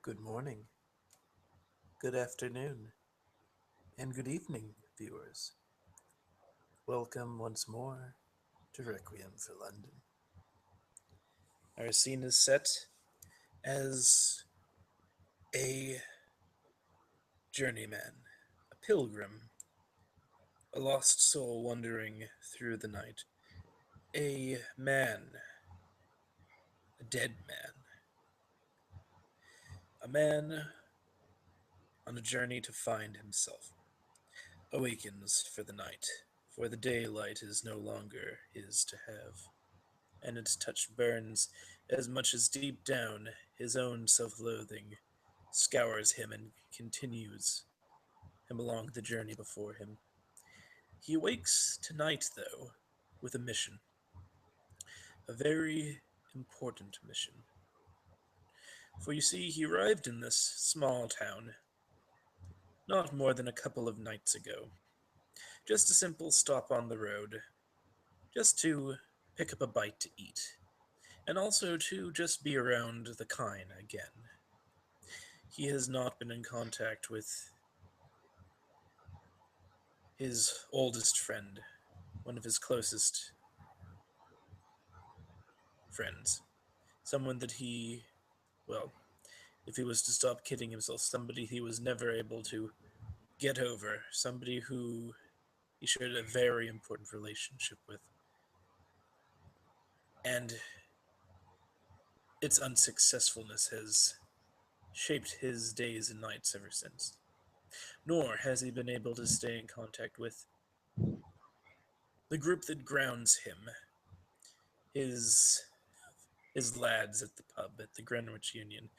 Good morning, good afternoon, and good evening, viewers. Welcome once more to Requiem for London. Our scene is set as a journeyman, a pilgrim, a lost soul wandering through the night, a man, a dead man, a man on a journey to find himself, awakens for the night, for the daylight is no longer his to have. And its touch burns as much as deep down his own self loathing scours him and continues him along the journey before him. He awakes tonight, though, with a mission, a very important mission. For you see, he arrived in this small town not more than a couple of nights ago. Just a simple stop on the road, just to pick up a bite to eat, and also to just be around the kine again. He has not been in contact with his oldest friend, one of his closest friends. Someone that well, if he was to stop kidding himself, somebody he was never able to get over, somebody who he shared a very important relationship with. And its unsuccessfulness has shaped his days and nights ever since. Nor has he been able to stay in contact with the group that grounds him, his his lads at the pub at the Greenwich Union,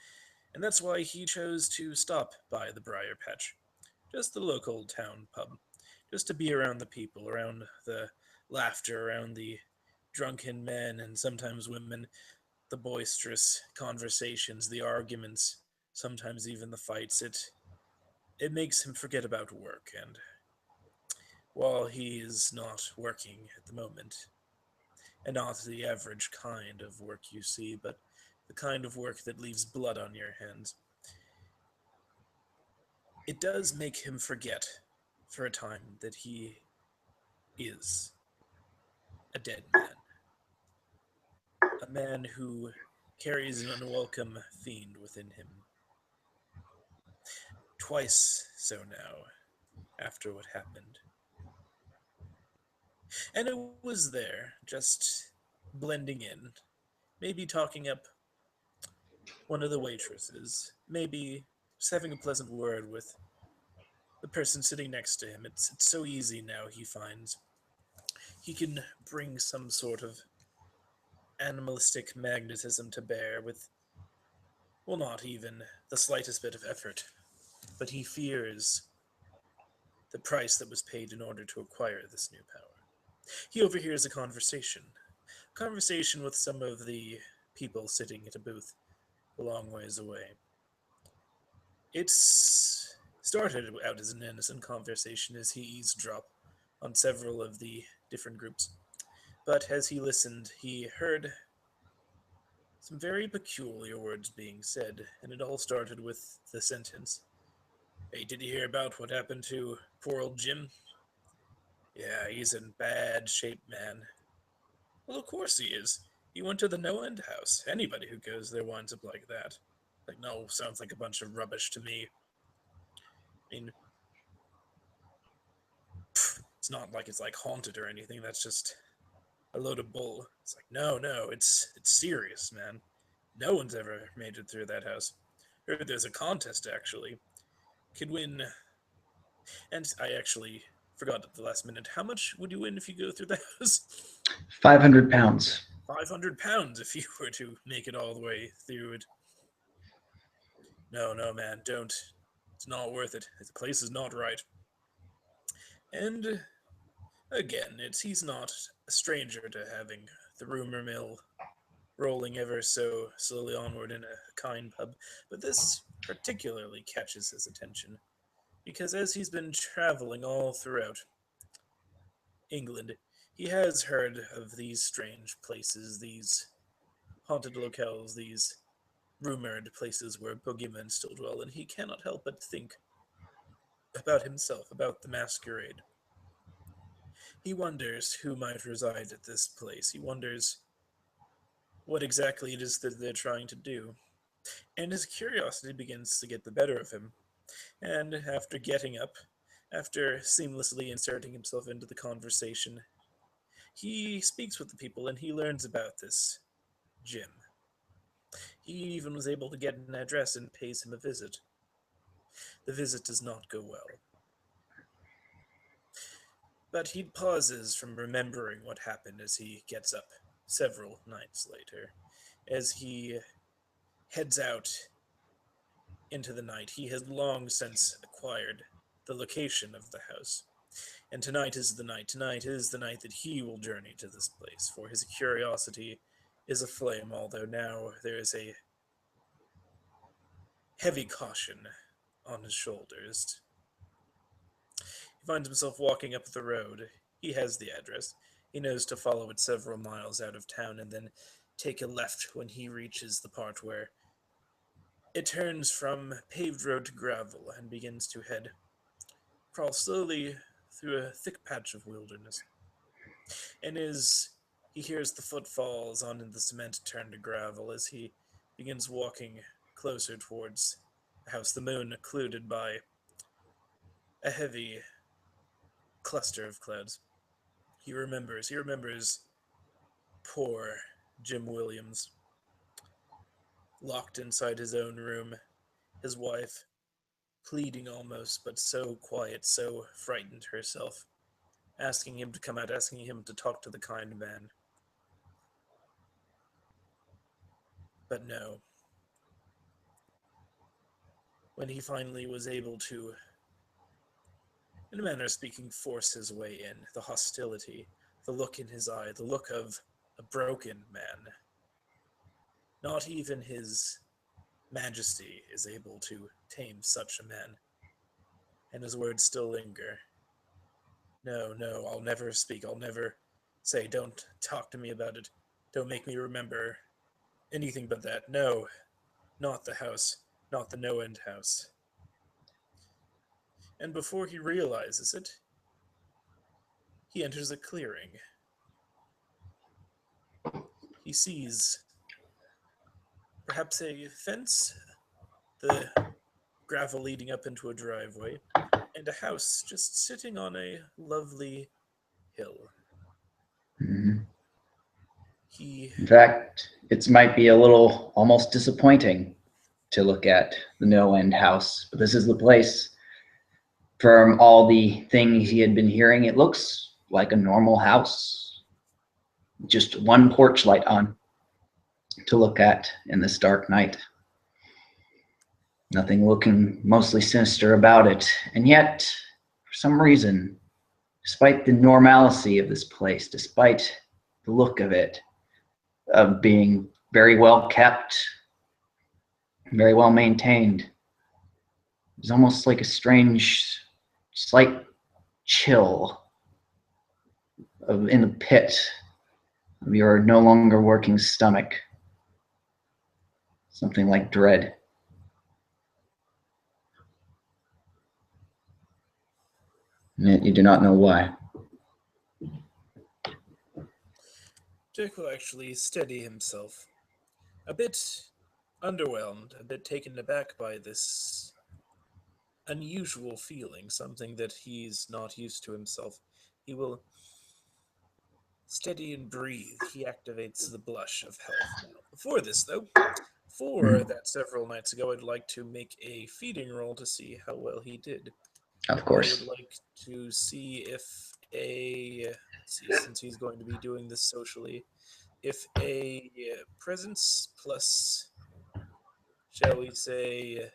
and that's why he chose to stop by the Briar Patch, just the local town pub, just to be around the people, around the laughter, around the drunken men and sometimes women, the boisterous conversations, the arguments, sometimes even the fights. It makes him forget about work, and while he is not working at the moment, and not the average kind of work you see, but the kind of work that leaves blood on your hands, it does make him forget for a time that he is a dead man. A man who carries an unwelcome fiend within him. Twice so now, after what happened. And it was there, just blending in, maybe talking up one of the waitresses, maybe just having a pleasant word with the person sitting next to him. It's so easy now, he finds. He can bring some sort of animalistic magnetism to bear with, well, not even the slightest bit of effort. But he fears the price that was paid in order to acquire this new power. He overhears a conversation with some of the people sitting at a booth a long ways away. It's started out as an innocent conversation as he eavesdropped on several of the different groups. But as he listened, he heard some very peculiar words being said, and it all started with the sentence, "Hey, did you hear about what happened to poor old Jim? Yeah, he's in bad shape, man." Well, of course he is. He went to the No End House. Anybody who goes there winds up like that. Like, no, sounds like a bunch of rubbish to me. I mean, it's not like it's like haunted or anything. That's just a load of bull. It's like, no, it's serious, man. No one's ever made it through that house. Heard there's a contest actually. Could win, and I actually forgot at the last minute. How much would you win if you go through the house? 500 pounds. £500 if you were to make it all the way through it. No, man, don't. It's not worth it. The place is not right. And again, he's not a stranger to having the rumor mill rolling ever so slowly onward in a kind pub, but this particularly catches his attention because as he's been traveling all throughout England, he has heard of these strange places, these haunted locales, these rumored places where boogeymen still dwell, and he cannot help but think about himself, about the masquerade. He wonders who might reside at this place. He wonders what exactly it is that they're trying to do. And his curiosity begins to get the better of him. And after getting up, after seamlessly inserting himself into the conversation, he speaks with the people and he learns about this Jim. He even was able to get an address and pays him a visit. The visit does not go well. But he pauses from remembering what happened as he gets up several nights later. As he heads out into the night, he has long since acquired the location of the house. And tonight is the night. Tonight is the night that he will journey to this place, for his curiosity is aflame, although now there is a heavy caution on his shoulders. He finds himself walking up the road. He has the address. He knows to follow it several miles out of town and then take a left when he reaches the part where it turns from paved road to gravel and begins to crawl slowly through a thick patch of wilderness. And as he hears the footfalls on the cement turn to gravel, as he begins walking closer towards the house, the moon occluded by a heavy cluster of clouds. He remembers poor Jim Williams, locked inside his own room, his wife pleading almost, but so quiet, so frightened herself, asking him to come out, asking him to talk to the kind man. But no, when he finally was able to, in a manner of speaking, force his way in, the hostility, the look in his eye, the look of a broken man, not even his majesty is able to tame such a man, and his words still linger. No, no, I'll never speak, I'll never say, don't talk to me about it, don't make me remember anything but that. No, not the house, not the no end house. And before he realizes it, he enters a clearing. He sees perhaps a fence, the gravel leading up into a driveway, and a house just sitting on a lovely hill. Mhm. He, In fact, it might be a little almost disappointing to look at the no end house, but this is the place. From all the things he had been hearing, it looks like a normal house. Just one porch light on to look at in this dark night. Nothing looking mostly sinister about it. And yet, for some reason, despite the normalcy of this place, despite the look of it, of being very well kept, very well maintained, there's almost like a strange, slight chill in the pit of your no longer working stomach. Something like dread. And yet you do not know why. Dick will actually steady himself, a bit underwhelmed, a bit taken aback by this unusual feeling, something that he's not used to himself. He will steady and breathe. He activates the blush of health now. Before this, though, for Mm, that several nights ago, I'd like to make a feeding roll to see how well he did. of I would course. like to see if let's see, since he's going to be doing this socially, if a presence plus, shall we say,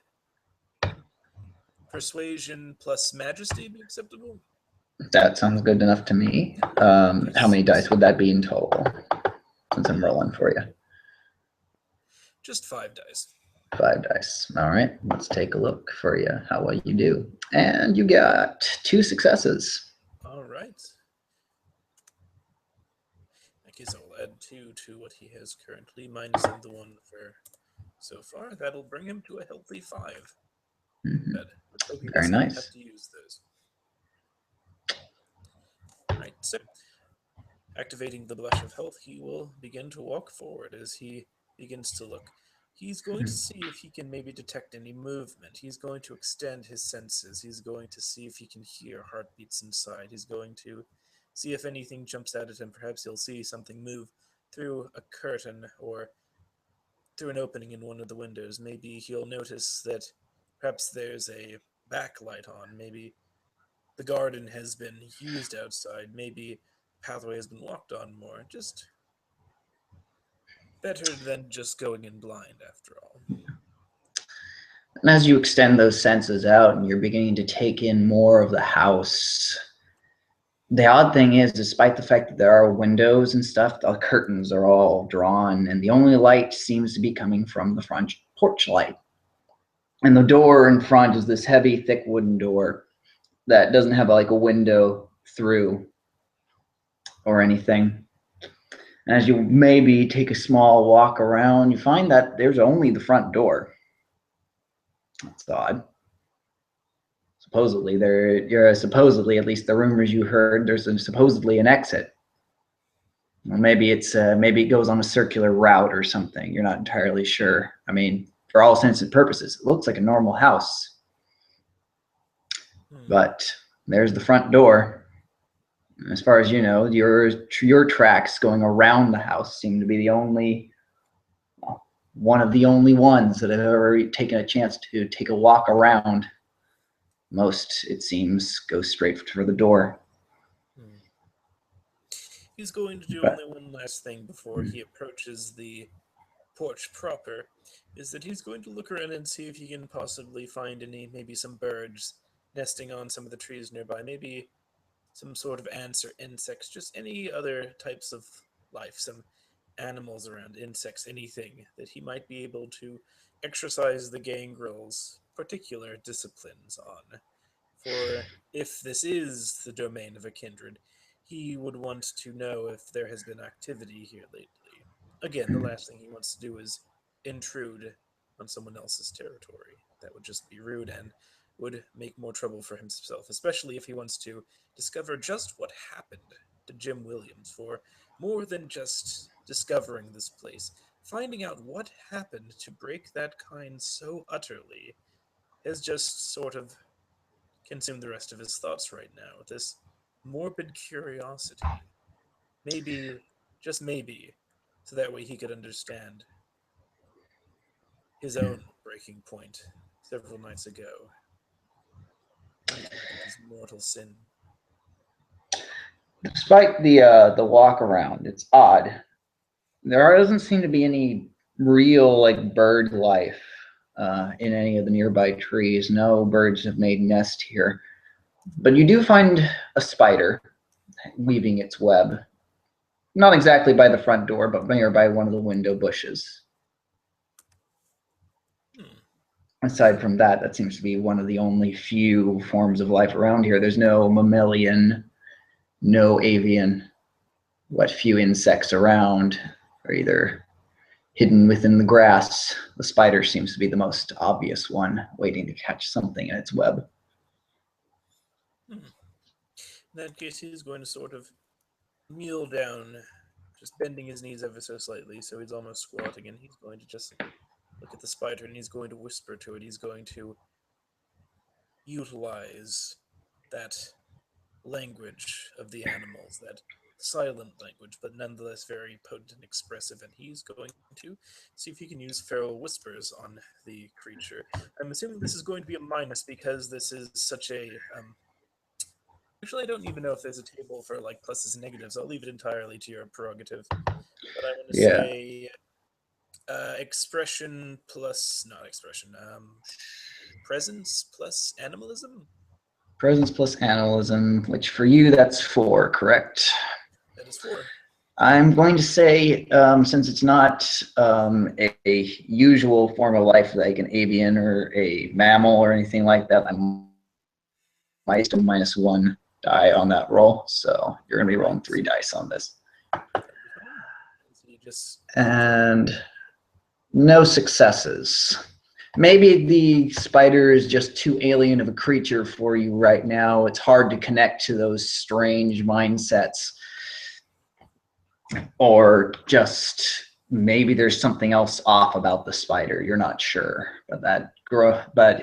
persuasion plus majesty be acceptable? That sounds good enough to me. Okay, How many dice sweet. would that be in total? Since I'm rolling for you. Just 5 dice. 5 dice. All right, let's take a look for you how well you do. And you got 2 successes. All right. I guess I'll add 2 to what he has currently, minusing the one for So far, that'll bring him to a healthy 5. Mhm. Good. Let's hope he Very doesn't have nice. to use those. Right, so activating the blush of health, he will begin to walk forward as he begins to look. He's going to see if he can maybe detect any movement. He's going to extend his senses. He's going to see if he can hear heartbeats inside. He's going to see if anything jumps out at him. Perhaps he'll see something move through a curtain or through an opening in one of the windows. Maybe he'll notice that perhaps there's a backlight on. Maybe the garden has been used outside. Maybe the pathway has been walked on more. Just better than just going in blind, after all. And as you extend those senses out and you're beginning to take in more of the house, the odd thing is, despite the fact that there are windows and stuff, the curtains are all drawn, and the only light seems to be coming from the front porch light. And the door in front is this heavy, thick wooden door that doesn't have like a window through or anything. And as you maybe take a small walk around, you find that there's only the front door. That's odd. Supposedly, supposedly, at least the rumors you heard, there's supposedly an exit. Well, maybe maybe it goes on a circular route or something. You're not entirely sure. I mean, for all intents and purposes, it looks like a normal house, Hmm. but there's the front door. As far as you know, your tracks going around the house seem to be the only one of the only ones that have ever taken a chance to take a walk around. Most, it seems, go straight for the door. Hmm. He's going to do But only one last thing before he approaches the porch proper, is that he's going to look around and see if he can possibly find any, maybe some birds nesting on some of the trees nearby, maybe some sort of ants or insects, just any other types of life, some animals around, insects, anything that he might be able to exercise the gangrel's particular disciplines on. For if this is the domain of a kindred, he would want to know if there has been activity here lately. Again, the last thing he wants to do is intrude on someone else's territory. That would just be rude and would make more trouble for himself, especially if he wants to discover just what happened to Jim Williams. For more than just discovering this place, finding out what happened to break that kind so utterly has just sort of consumed the rest of his thoughts right now. This morbid curiosity. Maybe, just maybe, so that way he could understand his own breaking point several nights ago when he committed his mortal sin. despite the walk around, it's odd. There doesn't seem to be any real like bird life in any of the nearby trees. No birds have made nest here, but you do find a spider weaving its web. Not exactly by the front door, but nearby one of the window bushes. Hmm. Aside from that, that seems to be one of the only few forms of life around here. There's no mammalian, no avian. What few insects around are either hidden within the grass. The spider seems to be the most obvious one, waiting to catch something in its web. Hmm. In that case, he's going to sort of kneel down, just bending his knees ever so slightly, so he's almost squatting, and he's going to just look at the spider and he's going to whisper to it. He's going to utilize that language of the animals, that silent language, but nonetheless very potent and expressive. And he's going to see if he can use feral whispers on the creature. I'm assuming this is going to be a minus because this is such a. Actually, I don't even know if there's a table for like pluses and negatives. I'll leave it entirely to your prerogative. But I'm going to Yeah. say expression plus, not expression, presence plus animalism. Presence plus animalism, which for you that's 4, correct? That is 4. I'm going to say, since it's not a usual form of life like an avian or a mammal or anything like that, I might still -1 die on that roll. So you're going to be rolling Right. 3 dice on this. That'll be fine. As he just And No successes. Maybe the spider is just too alien of a creature for you right now. It's hard to connect to those strange mindsets. Or just maybe there's something else off about the spider. You're not sure. But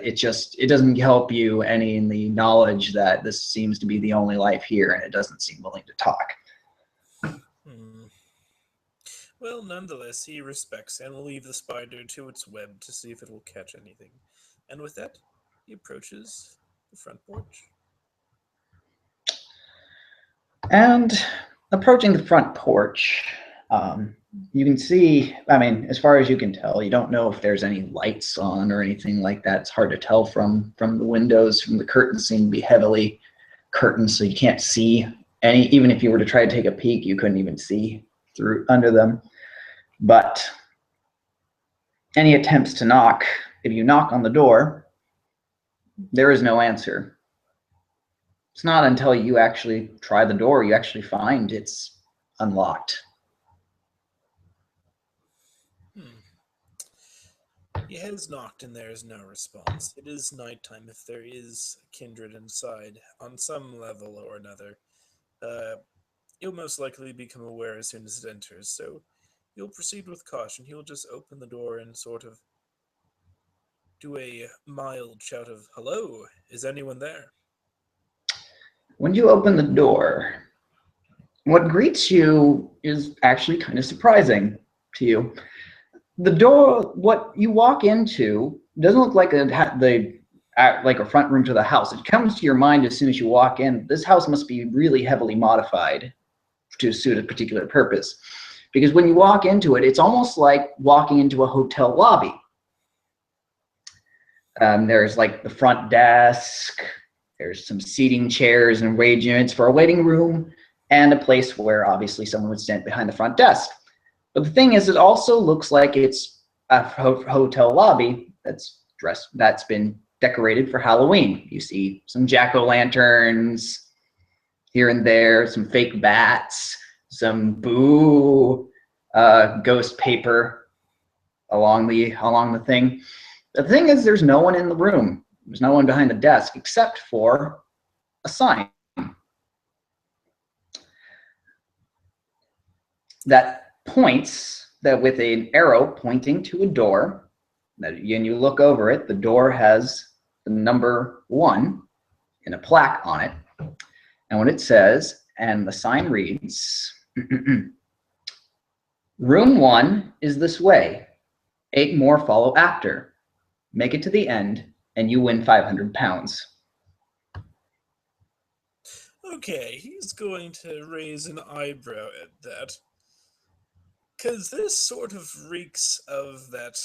it doesn't help you any in the knowledge that this seems to be the only life here and it doesn't seem willing to talk. Hmm. Well, nonetheless, he respects and will leave the spider to its web to see if it will catch anything. And with that, he approaches the front porch. And approaching the front porch, um, you can see, I mean, as far as you can tell, you don't know if there's any lights on or anything like that. It's hard to tell from the windows, from the curtains seem to be heavily curtained, so you can't see any, even if you were to try to take a peek, you couldn't even see through under them. But any attempts to knock, if you knock on the door, there is no answer. It's not until you actually try the door, you actually find it's unlocked. Hmm. He has knocked and there is no response. It is nighttime if there is a kindred inside, on some level or another. Uh, He'll most likely become aware as soon as it enters, so he'll proceed with caution. He'll just open the door and sort of do a mild shout of, "Hello, is anyone there?" When you open the door, what greets you is actually kind of surprising to you. The door, what you walk into, doesn't look like like a front room to the house. It comes to your mind as soon as you walk in. This house must be really heavily modified to suit a particular purpose, because when you walk into it, it's almost like walking into a hotel lobby. There's like the front desk. There's some seating chairs and wage units for a waiting room, and a place where obviously someone would stand behind the front desk. But the thing is, it also looks like it's a hotel lobby that's been decorated for Halloween. You see some jack-o'-lanterns here and there, some fake bats, some boo ghost paper along the thing. The thing is, there's no one in the room. There's no one behind the desk except for a sign that points that with an arrow pointing to a door. That when you look over it, the door has the number 1 and a plaque on it. And what it says, and the sign reads, "Room 1 is this way. 8 more follow after. Make it to the end, and you win £500." Okay, he's going to raise an eyebrow at that. Because this sort of reeks of that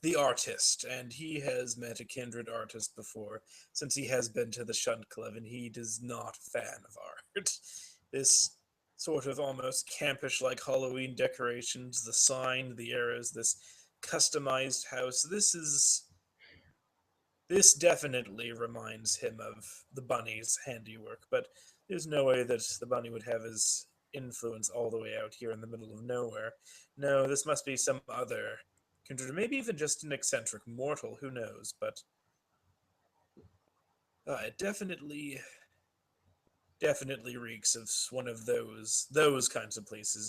the artist, and he has met a kindred artist before, since he has been to the Shunt Club, and he is not a fan of art. This sort of almost campish like Halloween decorations, the sign, the arrows, this customized house. This definitely reminds him of the bunny's handiwork, but there's no way that the bunny would have his influence all the way out here in the middle of nowhere. No, this must be some other kindred, maybe even just an eccentric mortal, who knows, but it definitely reeks of one of those kinds of places,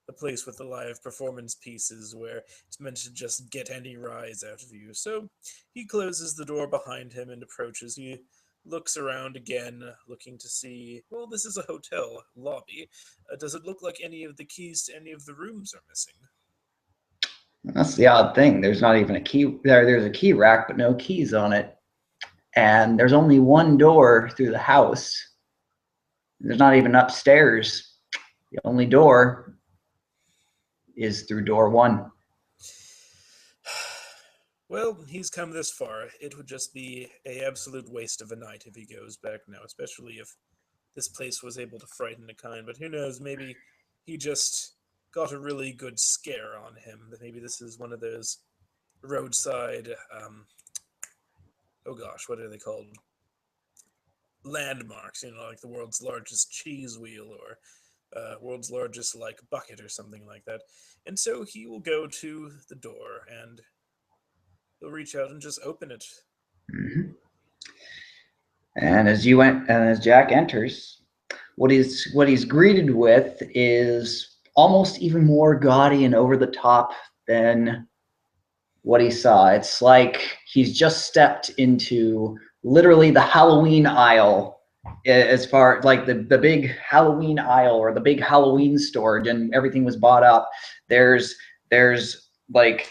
the place with the live performance pieces where it's meant to just get any rise out of you. So he closes the door behind him and approaches. He looks around again, looking to see, well, this is a hotel lobby. Does it look like any of the keys to any of the rooms are missing? That's the odd thing. There's not even a key there. There's a key rack, but no keys on it. And there's only one door through the house. There's not even upstairs. The only door is through door 1. Well, he's come this far. It would just be a absolute waste of a night if he goes back now, especially if this place was able to frighten a kind. But who knows? Maybe he just got a really good scare on him. That maybe this is one of those roadside. Oh gosh, what are they called? Landmarks. Like the world's largest cheese wheel, or world's largest like bucket or something like that. And so he will go to the door and he'll reach out and just open it. Mhm. And as Jack enters, what he's greeted with is almost even more gaudy and over the top than what he saw. It's like he's just stepped into literally the Halloween aisle, as far like the big Halloween aisle or the big Halloween storage, and everything was bought up. There's like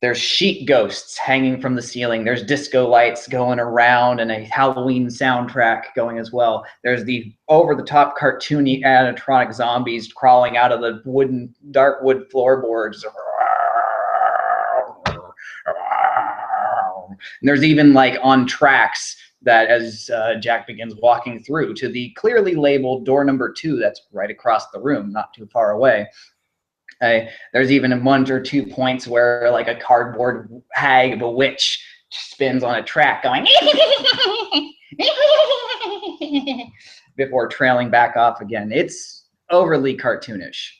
there's sheet ghosts hanging from the ceiling. There's disco lights going around and a Halloween soundtrack going as well. There's the over-the-top cartoony animatronic zombies crawling out of the dark wood floorboards. And there's even like on tracks that as Jack begins walking through to the clearly labeled door number 2 that's right across the room, not too far away. There's even 1 or 2 points where like a cardboard hag of a witch spins on a track going before trailing back off again. It's overly cartoonish.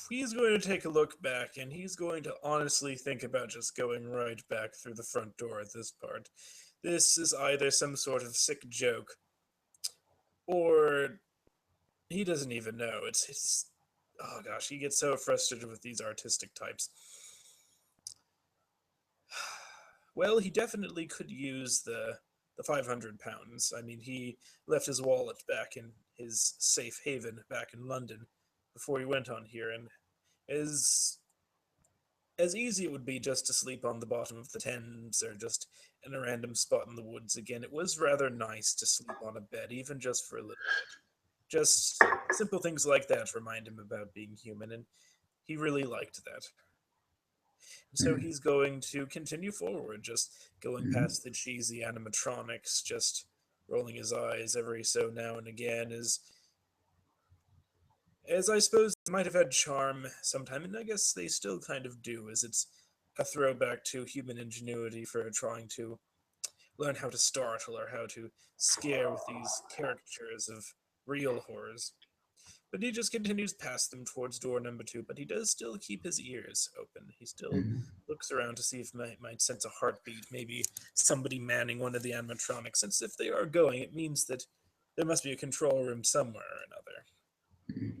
He's going to take a look back and he's going to honestly think about just going right back through the front door at this part. This is either some sort of sick joke or he doesn't even know. It's oh gosh, he gets so frustrated with these artistic types. Well, he definitely could use the 500 pounds. I mean, he left his wallet back in his safe haven back in London before he went on here, and as as easy it would be just to sleep on the bottom of the Thames or just in a random spot in the woods again, it was rather nice to sleep on a bed, even just for a little bit. Just simple things like that remind him about being human, and he really liked that. So he's going to continue forward, just going past the cheesy animatronics, just rolling his eyes every so now and again, as I suppose they might have had charm sometime, and I guess they still kind of do, as it's a throwback to human ingenuity for trying to learn how to startle or how to scare with these caricatures of real horrors. But he just continues past them towards door number 2, but he does still keep his ears open. He still looks around to see if he might sense a heartbeat, maybe somebody manning one of the animatronics, since if they are going, it means that there must be a control room somewhere or another.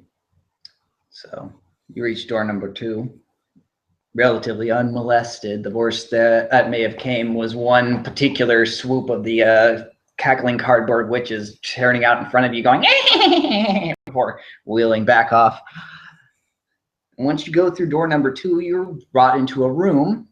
So you reach door number 2, relatively unmolested. The worst that may have came was one particular swoop of the cackling cardboard witches turning out in front of you going before wheeling back off. And once you go through door number 2, you're brought into a room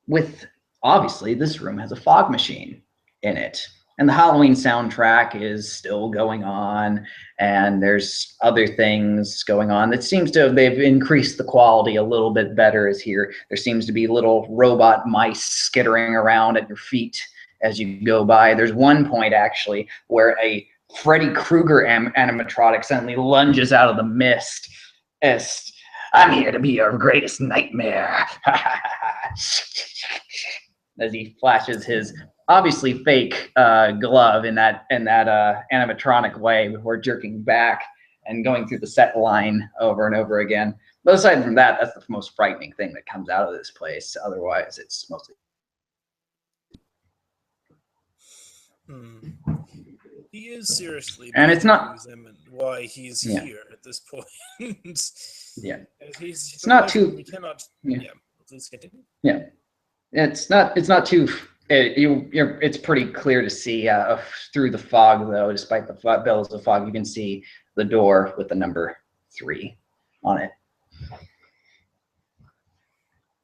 with, obviously, this room has a fog machine in it. And the Halloween soundtrack is still going on, and there's other things going on. It seems to have, they've increased the quality a little bit better as here. There seems to be little robot mice skittering around at your feet as you go by. There's one point, actually, where a Freddy Krueger animatronic suddenly lunges out of the mist as, "I'm here to be your greatest nightmare." As he flashes his obviously fake glove in that animatronic way before jerking back and going through the set line over and over again. But aside from that, that's the most frightening thing that comes out of this place. Otherwise, it's mostly. Hmm. He is seriously And it's beginning to not. examine why he's Yeah. here at this point. Yeah. As he's It's not realizing too. we cannot. Yeah. Yeah, please continue. Yeah. It's not too. It's pretty clear to see through the fog, though. Despite the billows of fog, you can see the door with the number 3 on it.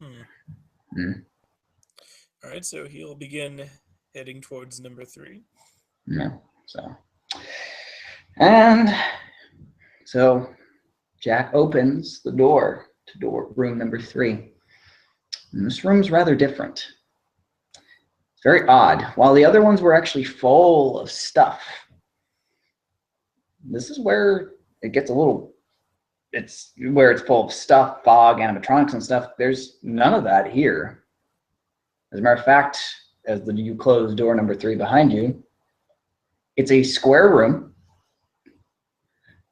Hmm. Mm. All right, so he'll begin heading towards number 3. Yeah. And so Jack opens the door to room number 3. And this room's rather different. It's very odd. While the other ones were actually full of stuff, this is where it gets a little. It's where it's full of stuff, fog, animatronics, and stuff. There's none of that here. As a matter of fact, as you close door number 3 behind you, It's a square room.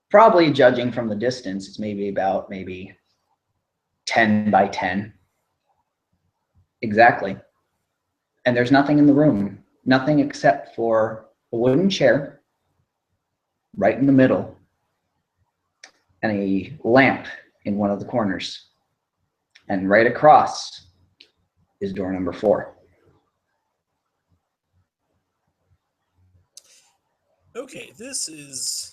Probably judging from the distance, it's maybe 10 by 10. Exactly. And there's nothing in the room, nothing except for a wooden chair right in the middle and a lamp in one of the corners. And right across is door number 4. Okay, this is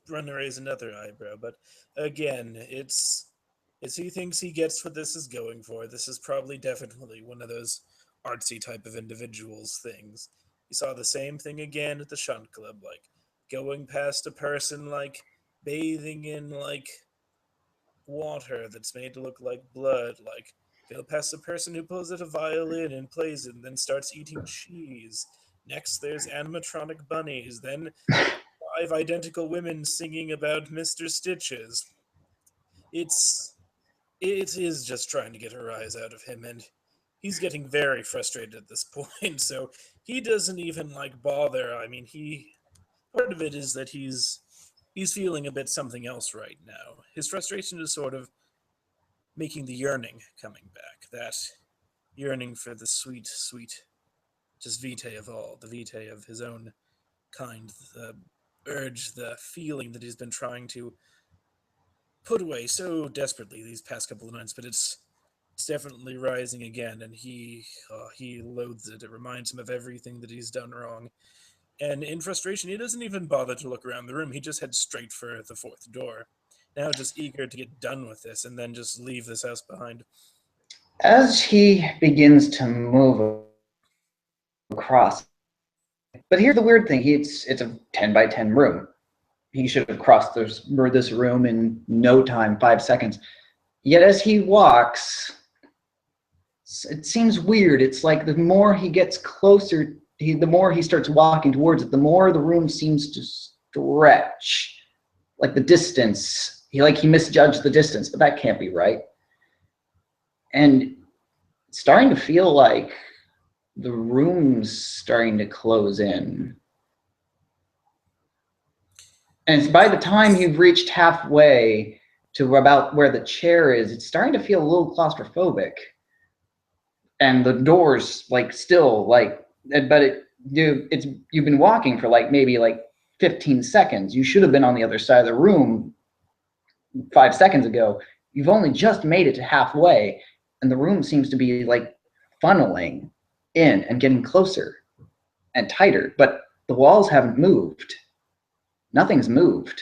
going to raise another eyebrow, but again, it's he thinks he gets what this is going for. This is probably definitely one of those artsy type of individuals things. He saw the same thing again at the shunt club, like going past a person like bathing in like water that's made to look like blood, like go past a person who pulls out a violin and plays it and then starts eating cheese. Next, there's animatronic bunnies, then 5 identical women singing about Mr. Stitches. It's it is just trying to get a rise out of him, and he's getting very frustrated at this point. So he doesn't even like bother. I mean, he part of it is that he's feeling a bit something else right now. His frustration is sort of making the yearning coming back. That yearning for the sweet, sweet, just vitae of all, the vitae of his own kind, the urge, the feeling that he's been trying to put away so desperately these past couple of nights, but it's definitely rising again, and he loathes it. It reminds him of everything that he's done wrong. And in frustration, he doesn't even bother to look around the room. He just heads straight for the 4th door. Now just eager to get done with this and then just leave this house behind. As he begins to move across, but here's the weird thing: it's a 10 by 10 room. He should have crossed this room in no time, 5 seconds. Yet as he walks, it seems weird. It's like the more he gets closer, the more he starts walking towards it, the more the room seems to stretch. Like the distance, he misjudged the distance, but that can't be right. And it's starting to feel like the room's starting to close in. And it's by the time you've reached halfway to about where the chair is, it's starting to feel a little claustrophobic. And the doors still but you've been walking for maybe 15 seconds. You should have been on the other side of the room 5 seconds ago. You've only just made it to halfway, and the room seems to be funneling in and getting closer and tighter, but the walls haven't moved. Nothing's moved.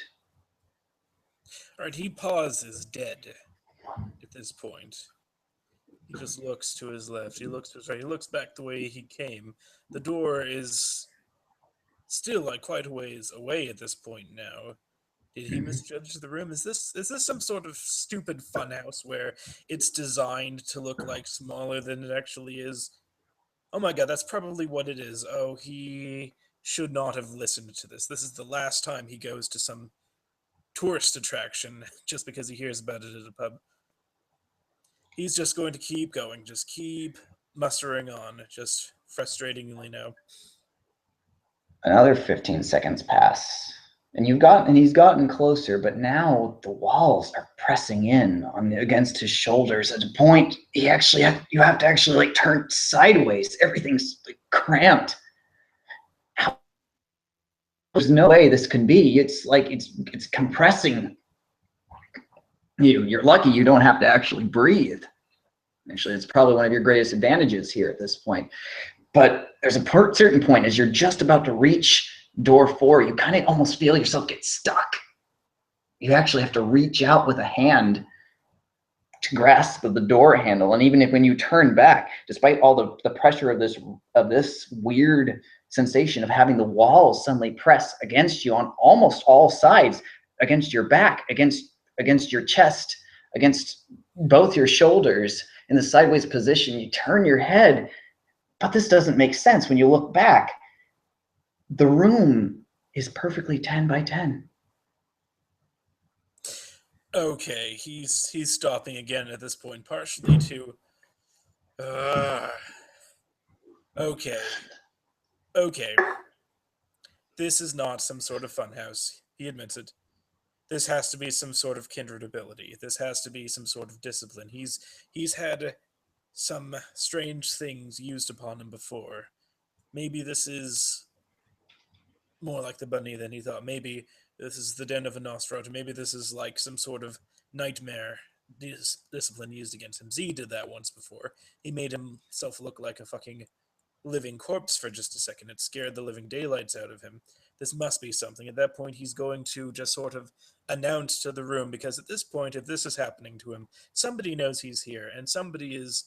All right, he pauses dead at this point. He just looks to his left. He looks to his right. He looks back the way he came. The door is still quite a ways away at this point now. Did he misjudge the room? Is this some sort of stupid funhouse where it's designed to look smaller than it actually is? Oh my god, that's probably what it is. Oh, he should not have listened to this. This is the last time he goes to some tourist attraction just because he hears about it at a pub. He's just going to keep going, just keep mustering on, just frustratingly now. Another 15 seconds pass. And he's gotten closer, but now the walls are pressing in against his shoulders. At a point, you have to actually turn sideways. Everything's cramped. There's no way this can be. It's compressing you. You're lucky you don't have to actually breathe. Actually, it's probably one of your greatest advantages here at this point. But there's a certain point as you're just about to reach door 4, you kind of almost feel yourself get stuck. You actually have to reach out with a hand to grasp the door handle. And even if when you turn back, despite all the pressure of this weird sensation of having the walls suddenly press against you on almost all sides, against your back, against your chest, against both your shoulders in the sideways position, you turn your head. But this doesn't make sense when you look back. The room is perfectly 10 by 10. Okay, he's stopping again at this point, partially to. Uh, okay, okay. This is not some sort of funhouse. He admits it. This has to be some sort of kindred ability. This has to be some sort of discipline. He's had some strange things used upon him before. Maybe this is more like the bunny than he thought. Maybe this is the den of a Nosferatu. Maybe this is like some sort of nightmare discipline used against him. Z did that once before. He made himself look like a fucking living corpse for just a second. It scared the living daylights out of him. This must be something. At that point, he's going to just sort of announce to the room, because at this point, if this is happening to him, somebody knows he's here and somebody is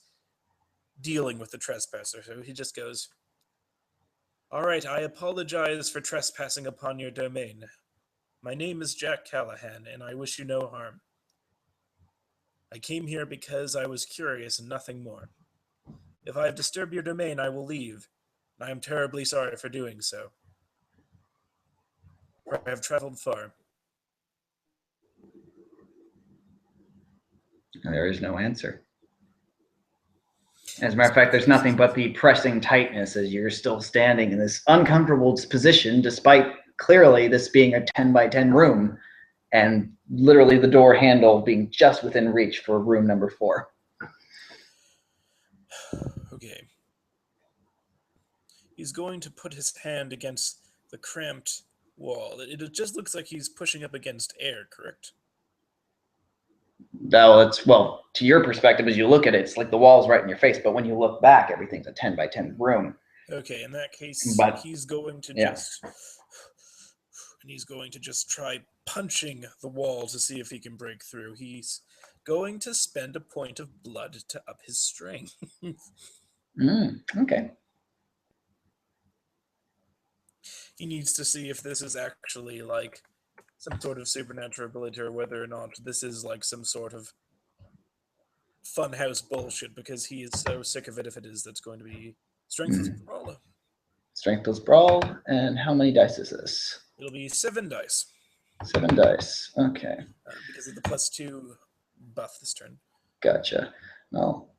dealing with the trespasser. So he just goes, "All right, I apologize for trespassing upon your domain. My name is Jack Callahan, and I wish you no harm. I came here because I was curious and nothing more. If I have disturbed your domain, I will leave, and I am terribly sorry for doing so. For I have traveled far." There is no answer. As a matter So of fact, he there's just nothing but the pressing tightness as you're still standing in this uncomfortable position, despite clearly this being a 10 by 10 room and literally the door handle being just within reach for room number 4. okay. He's going to put his hand against the cramped wall. It just looks like he's pushing up against air, correct? Well, well, to your perspective, as you look at it, it's like the wall's right in your face, but when you look back, everything's a 10 by 10 room. Okay, in that case, But he's going to yeah, just. And he's going to just try punching the wall to see if he can break through. He's going to spend a point of blood to up his strength. Okay. He needs to see if this is actually like some sort of supernatural ability, or whether or not this is like some sort of funhouse bullshit, because he is so sick of it if it is. That's going to be strength brawl. Strength plus brawl, and how many dice is this? It'll be 7 dice 7 dice. Okay, because of the +2 buff this turn. gotcha. Well,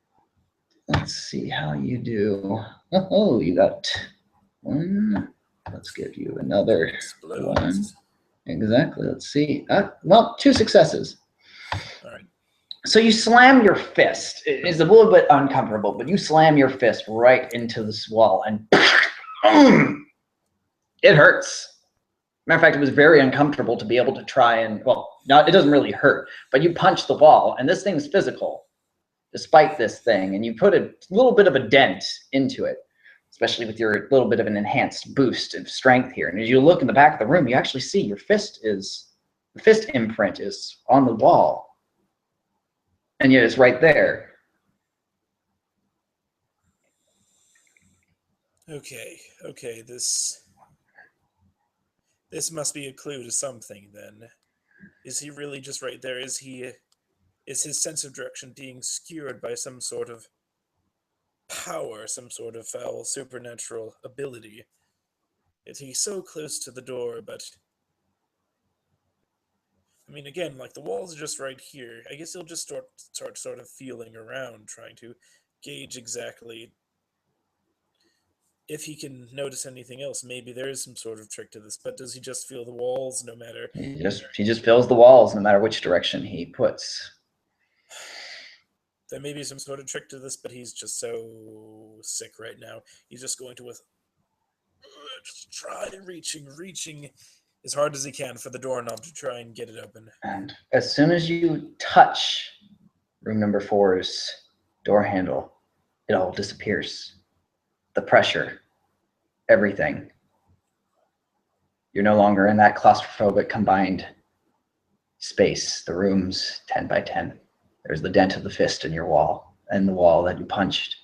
let's see how you do. Oh, you got 1. Let's give you another 1. Exactly. Let's see. Well, 2 successes. All right. So you slam your fist. It's a little bit uncomfortable, but you slam your fist right into this wall, and it hurts. Matter of fact, it was very uncomfortable to be able to try and, well, not, it doesn't really hurt, but you punch the wall, and this thing's physical, despite this thing, and you put a little bit of a dent into it, especially with your little bit of an enhanced boost of strength here. And as you look in the back of the room, you actually see your the fist imprint is on the wall, and yet it's right there. Okay, this must be a clue to something then. Is he really just right there? Is his sense of direction being skewered by some sort of power, some sort of foul supernatural ability? Is he so close to the door, but I mean, again, like the wall's just right here. I guess he'll just start sort of feeling around, trying to gauge exactly if he can notice anything else. Maybe there is some sort of trick to this, but does he just feel the walls no matter? He just feels the walls no matter which direction he puts. There may be some sort of trick to this, but he's just so sick right now. He's just going to just try reaching as hard as he can for the doorknob to try and get it open. And as soon as you touch room number 4's door handle, it all disappears. The pressure, everything. You're no longer in that claustrophobic combined space. The room's 10 by 10. There's the dent of the fist in your wall and the wall that you punched.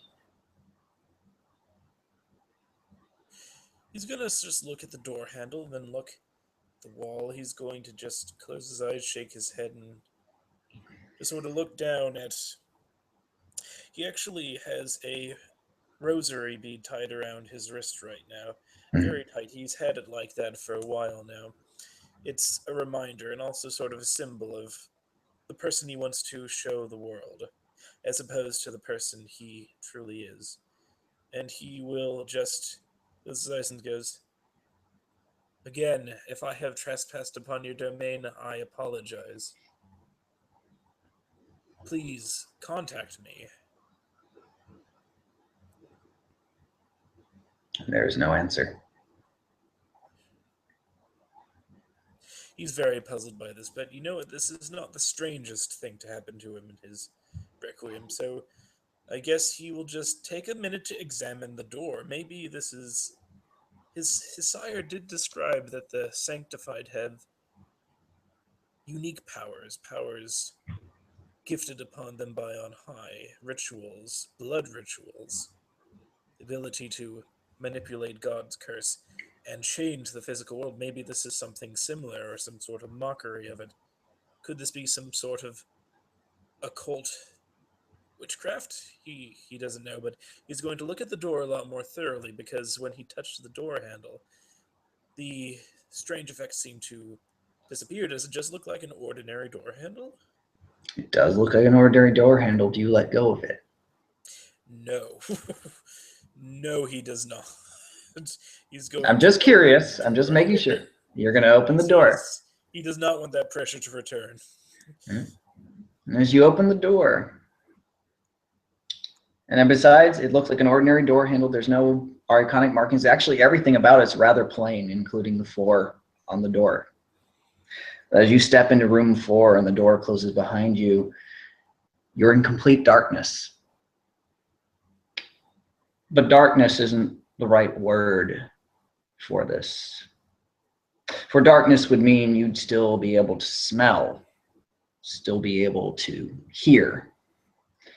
He's gonna just look at the door handle, then look at the wall. He's going to just close his eyes, shake his head, and just sort of look down at. He actually has a rosary bead tied around his wrist right now. Very tight. He's had it like that for a while now. It's a reminder and also sort of a symbol of the person he wants to show the world, as opposed to the person he truly is. And he will just, as Zyson goes, Again, if I have trespassed upon your domain, I apologize. Please contact me. There is no answer. He's very puzzled by this, but you know what? This is not the strangest thing to happen to him in his Requiem, so I guess he will just take a minute to examine the door. Maybe this is. His sire did describe that the sanctified have unique powers, powers gifted upon them by on high, rituals, blood rituals, the ability to manipulate God's curse and change the physical world. Maybe this is something similar or some sort of mockery of it. Could this be some sort of occult witchcraft? He doesn't know, but he's going to look at the door a lot more thoroughly because when he touched the door handle, the strange effects seem to disappear. Does it just look like an ordinary door handle? It does look like an ordinary door handle. Do you let go of it? No. No, he does not. He's going I'm to just open curious. the I'm just door. making sure. You're going to open the door. He does not want that pressure to return. And as you open the door, and then besides, it looks like an ordinary door handle. There's no iconic markings. Actually, everything about it's rather plain, including the 4 on the door. As you step into room 4 and the door closes behind you, you're in complete darkness. But darkness isn't the right word for this. For darkness would mean you'd still be able to smell, still be able to hear,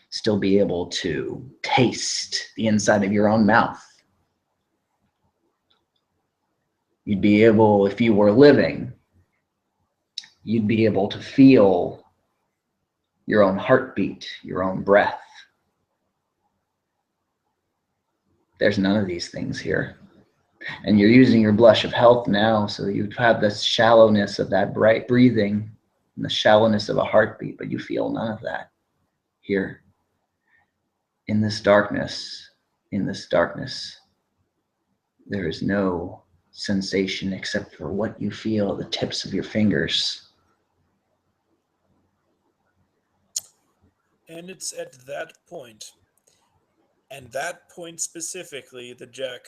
still be able to taste the inside of your own mouth. You'd be able, if you were living, you'd be able to feel your own heartbeat, your own breath. There's none of these things here. And you're using your blush of health now, so you have the shallowness of that bright breathing and the shallowness of a heartbeat, but you feel none of that here. In this darkness, there is no sensation except for what you feel at the tips of your fingers. And it's at that point, and that point specifically, that Jack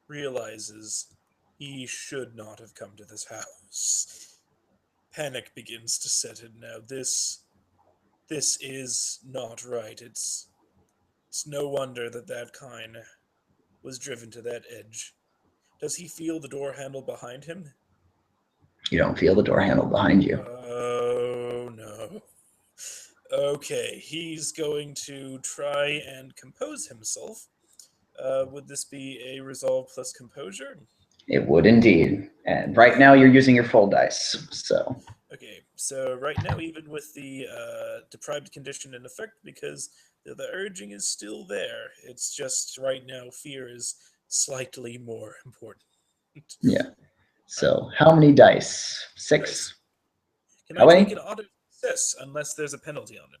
realizes he should not have come to this house. Panic begins to set in now. This is not right. It's no wonder that that kind was driven to that edge. Does he feel the door handle behind him? You don't feel the door handle behind you. Oh no. Okay, he's going to try and compose himself. Would this be a resolve plus composure? It would indeed. And right now you're using your full dice, so Okay, so right now, even with the deprived condition in effect, because the urging is still there, it's just right now fear is slightly more important. yeah. All right, So how many dice? two dice. 6? Can I How take an many? auto success unless there's a penalty on it?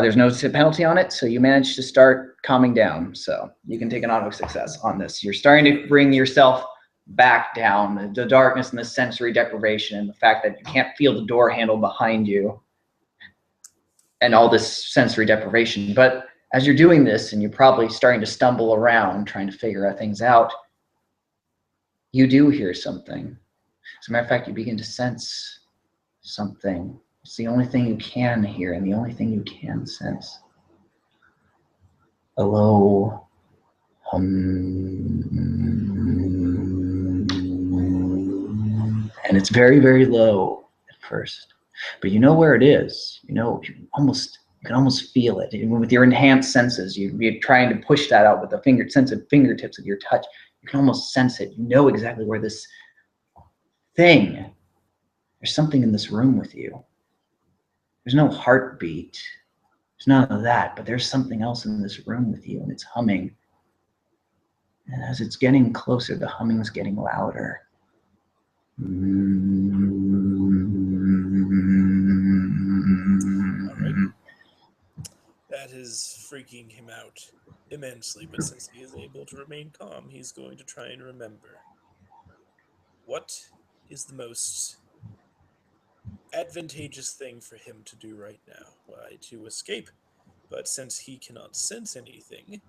There's no penalty on it, so you managed to start calming down. So you can take an auto success on this. You're starting to bring yourself back down. The darkness and the sensory deprivation and the fact that you can't feel the door handle behind you and all this sensory deprivation. But as you're doing this and you're probably starting to stumble around trying to figure things out, you do hear something. As a matter of fact, you begin to sense something. It's the only thing you can hear and the only thing you can sense. A low hum. And it's very, very low at first. But you know where it is. You can almost feel it. Even with your enhanced senses, you're trying to push that out with the fingertips of your touch. You can almost sense it. You know exactly where this thing. There's something in this room with you. There's no heartbeat. There's none of that, but there's something else in this room with you, and it's humming. And as it's getting closer, the humming's getting louder. All right. That is freaking him out immensely, but since he is able to remain calm, he's going to try and remember. what is the most advantageous thing for him to do right now? Why, to escape. But since he cannot sense anything,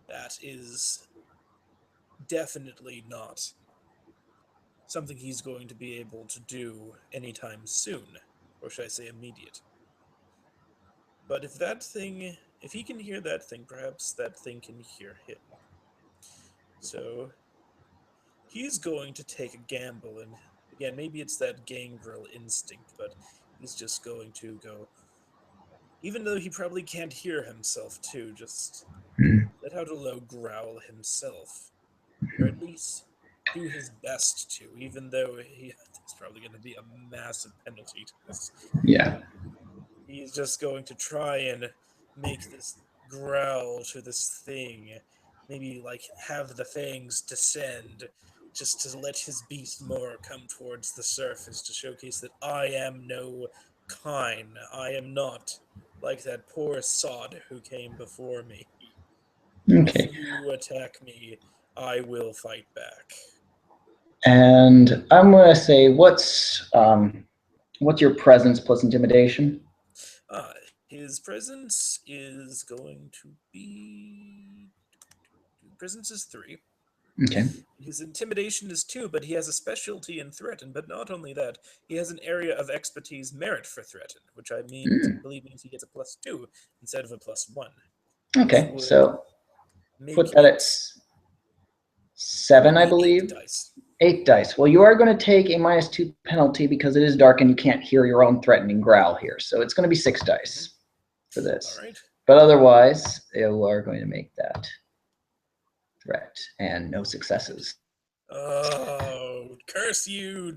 that is definitely not something he's going to be able to do anytime soon, or should I say immediate. But if he can hear that thing, perhaps that thing can hear him. So he's going to take a gamble, and again, maybe it's that gangrel instinct, but he's just going to go, even though he probably can't hear himself too, just Mm. let out a low growl himself, or at least do his best to, even though there's probably going to be a massive penalty to this. Yeah. He's just going to try and make this growl to this thing. Maybe like have the fangs descend just to let his beast more come towards the surface to showcase that I am no kine. I am not like that poor sod who came before me. If Okay. you attack me, I will fight back. And I'm gonna say, what's your presence plus intimidation? His presence is going to be. Presence is 3. Okay. His intimidation is 2, but he has a specialty in threaten. But not only that, he has an area of expertise merit for threaten, which Mm. believe means he gets a +2 instead of a +1, which Okay. would So put make that at it. That would 7, I be 8 believe. dice. 8 dice. Well, you are going to take a -2 penalty because it is dark and you can't hear your own threatening growl here. So it's going to be 6 dice Hmm. for All this. right. But otherwise, you are going to make that threat and no successes. Oh, curse you,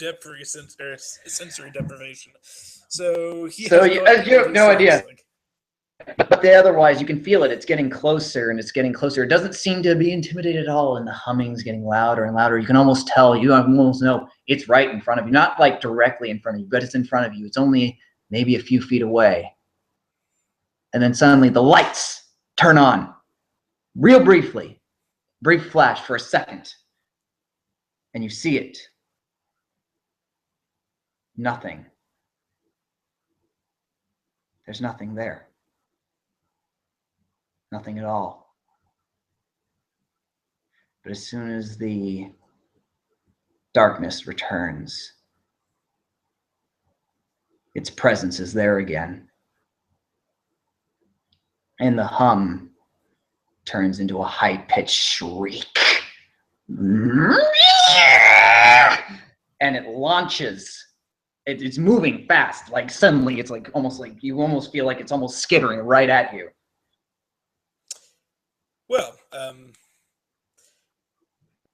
sensory deprivation. So he So has you, not you called have his no source. idea. Like, But the otherwise, you can feel it. It's getting closer and it's getting closer. It doesn't seem to be intimidated at all, and the humming's getting louder and louder. You can almost tell. You almost know it's right in front of you. Not like directly in front of you, but it's in front of you. It's only maybe a few feet away. And then suddenly the lights turn on, real briefly, brief flash for a second, and you see it. Nothing. There's nothing there. Nothing at all. But as soon as the darkness returns, its presence is there again. And the hum turns into a high-pitched shriek. And it launches. It's moving fast. Like suddenly, it's like almost like you almost feel like it's almost skittering right at you. well,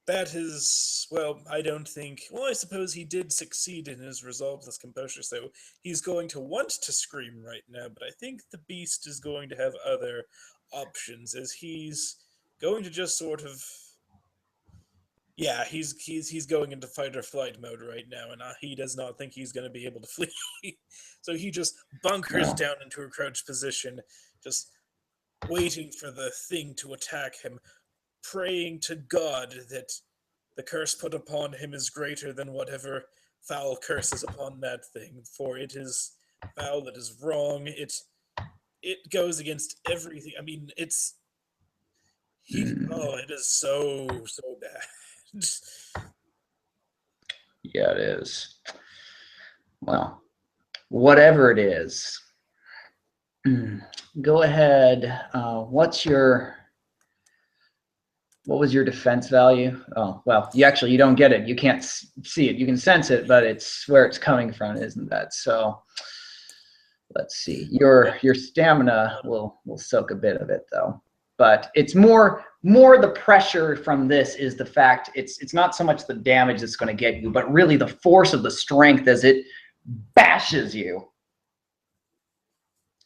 that is, well, I don't think. Well, I suppose he did succeed in his resolveless composure, so he's going to want to scream right now, but I think the beast is going to have other options, as he's going to just sort of. Yeah, he's going into fight or flight mode right now, and he does not think he's going to be able to flee. So he just bunkers No. down into a crouched position, just waiting for the thing to attack him, praying to God that the curse put upon him is greater than whatever foul curse is upon that thing, for it is foul, it is wrong, it goes against everything. I mean, Mm, it is so bad. yeah, it is. Well, whatever it is, go ahead. What was your defense value? Oh, well, you don't get it. You can't see it. You can sense it, but Yeah. it's where it's coming from, isn't that? So let's see. Well, Your stamina will soak a bit of it though. But it's more the pressure from this is the fact it's not so much the damage that's going to get you, but really the force of the strength as it bashes you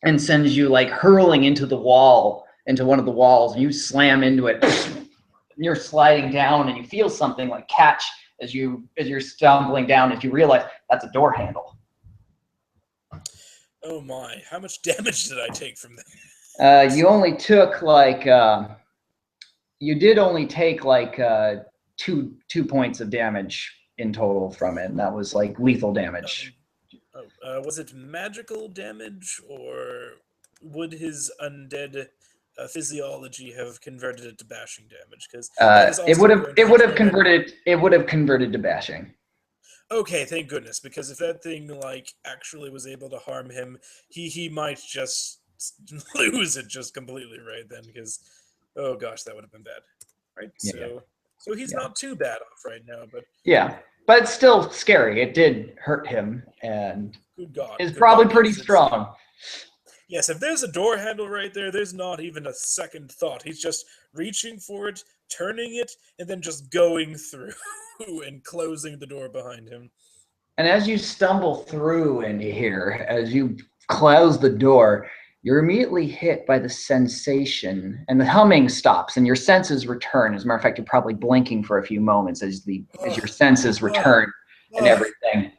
and sends you like hurling into the wall, into one of the walls, and you slam into it. And you're sliding down, and you feel something like catch as you're stumbling down. As you realize that's a door handle. oh my, how much damage did I take from that? You only took like you did only take like two points of damage in total from it, and that was like lethal damage. Um, was it magical damage, or would his undead physiology have converted it to bashing damage? Because that is It also would have going to determine. converted to bashing. Okay, thank goodness, because if that thing like actually was able to harm him, he might just lose it just completely right then. Because oh gosh, that would have been bad. Right, Yeah, so he's yeah, not too bad off right now, but yeah. But it's still scary. It did hurt him, and is good probably God, pretty yes, strong. yes, if there's a door handle right there, there's not even a second thought. He's just reaching for it, turning it, and then just going through and closing the door behind him. And as you stumble through into here, as you close the door, you're immediately hit by the sensation, and the humming stops, and your senses return. As a matter of fact, you're probably blinking for a few moments as your senses Uh, return and uh, everything.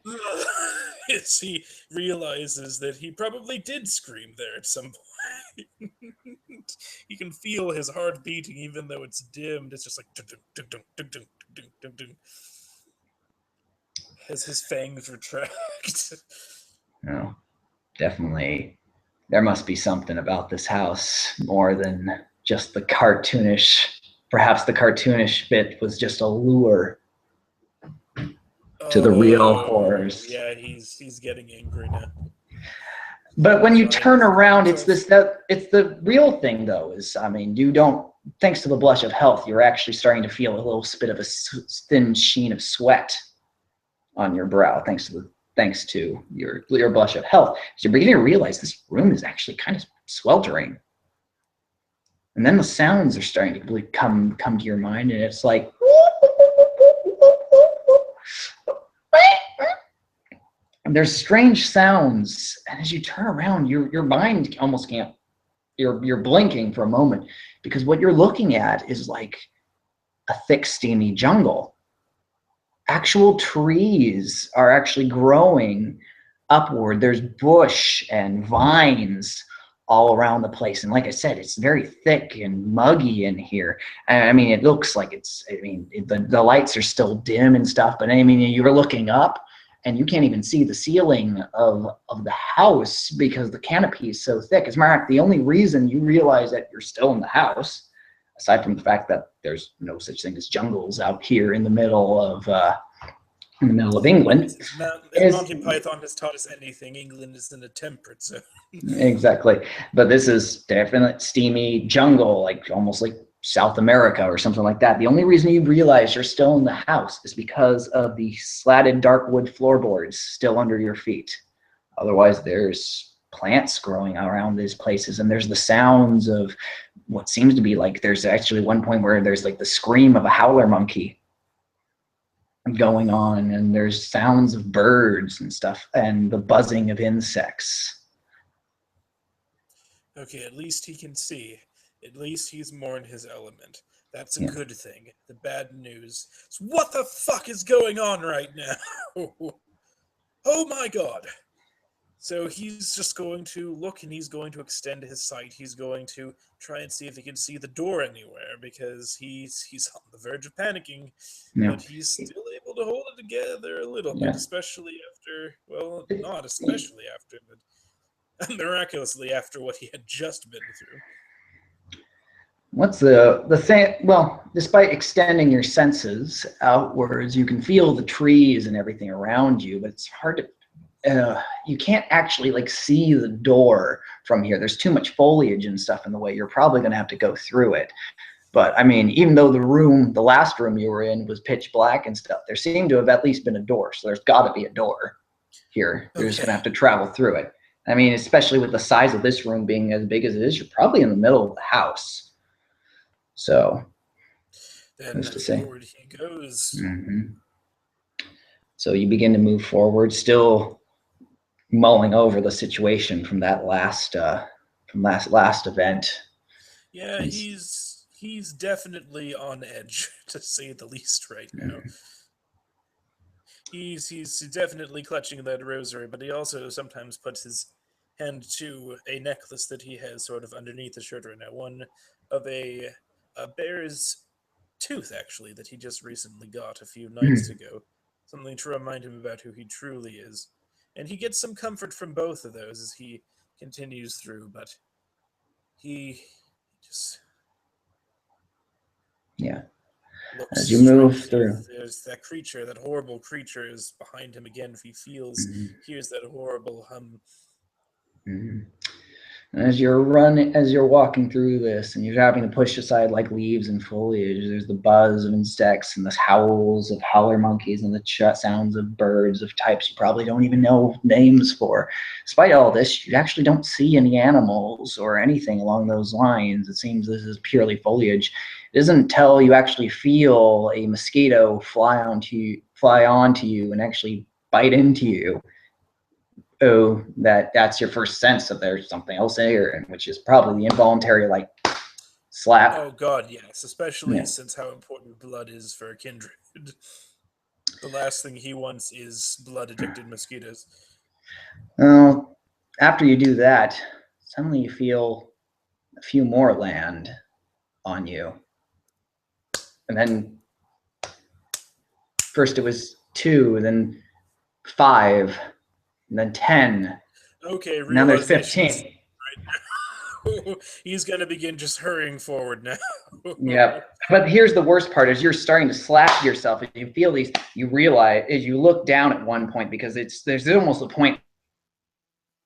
as he realizes that he probably did scream there at some point. He can feel his heart beating even though it's dimmed. It's just like dun, dun, dun, dun, dun, dun, dun, dun, as his fangs retract. No, definitely, there must be something about this house more than just the cartoonish. Perhaps the cartoonish bit was just a lure to the real Oh, horrors. yeah, he's getting angry now. But when you Trying to turn calm around, himself. it's the real thing though. Is I mean, you don't. Thanks to the blush of health, you're actually starting to feel a little bit of a thin sheen of sweat on your brow. Thanks to your blush of health, so you're beginning to realize this room is actually kind of sweltering. And then the sounds are starting to really come to your mind, and it's like and there's strange sounds, and as you turn around, your mind almost can't. You're blinking for a moment because what you're looking at is like a thick, steamy jungle. Actual trees are actually growing upward. There's bush and vines all around the place. And like I said, it's very thick and muggy in here. And I mean, it looks like the lights are still dim and stuff, but I mean, you're looking up and you can't even see the ceiling of the house because the canopy is so thick. As a matter of fact, the only reason you realize that you're still in the house, aside from the fact that there's no such thing as jungles out here in the middle of England, Yes, if is Monty Python has taught us anything, England is in a temperate zone. exactly. But this is definitely steamy jungle, like almost like South America or something like that. The only reason you realize you're still in the house is because of the slatted dark wood floorboards still under your feet. Otherwise, there's plants growing around these places, and there's the sounds of what seems to be like there's actually one point where there's like the scream of a howler monkey going on, and there's sounds of birds and stuff, and the buzzing of insects. Okay, at least he can see. At least he's more in his element. That's a Yeah. good thing. The bad news is what the fuck is going on right now? Oh my god. So he's just going to look and he's going to extend his sight. He's going to try and see if he can see the door anywhere because he's on the verge of panicking, Yeah. but he's still able to hold it together a little bit, Yeah. especially after, well, not especially after, but miraculously after what he had just been through. What's the thing? Well, despite extending your senses outwards, you can feel the trees and everything around you, but it's hard to. You can't actually like see the door from here. There's too much foliage and stuff in the way. You're probably going to have to go through it. But I mean, even though the last room you were in was pitch black and stuff, there seemed to have at least been a door. So there's got to be a door here. You're just going to Okay, have to travel through it. I mean, especially with the size of this room being as big as it is, you're probably in the middle of the house. So, then who's to say? forward he goes. Mm-hmm. So you begin to move forward, still mulling over the situation from that last event. Yeah, And he's definitely on edge to say the least right now. He's definitely clutching that rosary, but he also sometimes puts his hand to a necklace that he has sort of underneath his shirt right now. One of a bear's tooth, actually, that he just recently got a few nights Mhm. ago. Something to remind him about who he truly is. And he gets some comfort from both of those as he continues through, but he just Yeah. looks As you straight move ahead. through. There's that creature, that horrible creature is behind him again. If he Mhm. hears that horrible hum. Mhm. As you're walking through this and you're having to push aside like leaves and foliage, there's the buzz of insects and the howls of howler monkeys and the sounds of birds of types you probably don't even know names for. Despite all this, you actually don't see any animals or anything along those lines. It seems this is purely foliage. It isn't until you actually feel a mosquito fly onto you and actually bite into you, oh, that's your first sense of there's something else here, and which is probably the involuntary like slap. Oh god, yes, especially Yeah. since how important blood is for a kindred. The last thing he wants is blood addicted mosquitoes. Well, after you do that, suddenly you feel a few more land on you, and then first it was two, then five, and then 10, and Okay, now there's realization is 15. right now. He's gonna begin just hurrying forward now. Yep. But here's the worst part: as you're starting to slap yourself, and you feel these, you realize as you look down at one point because there's almost a point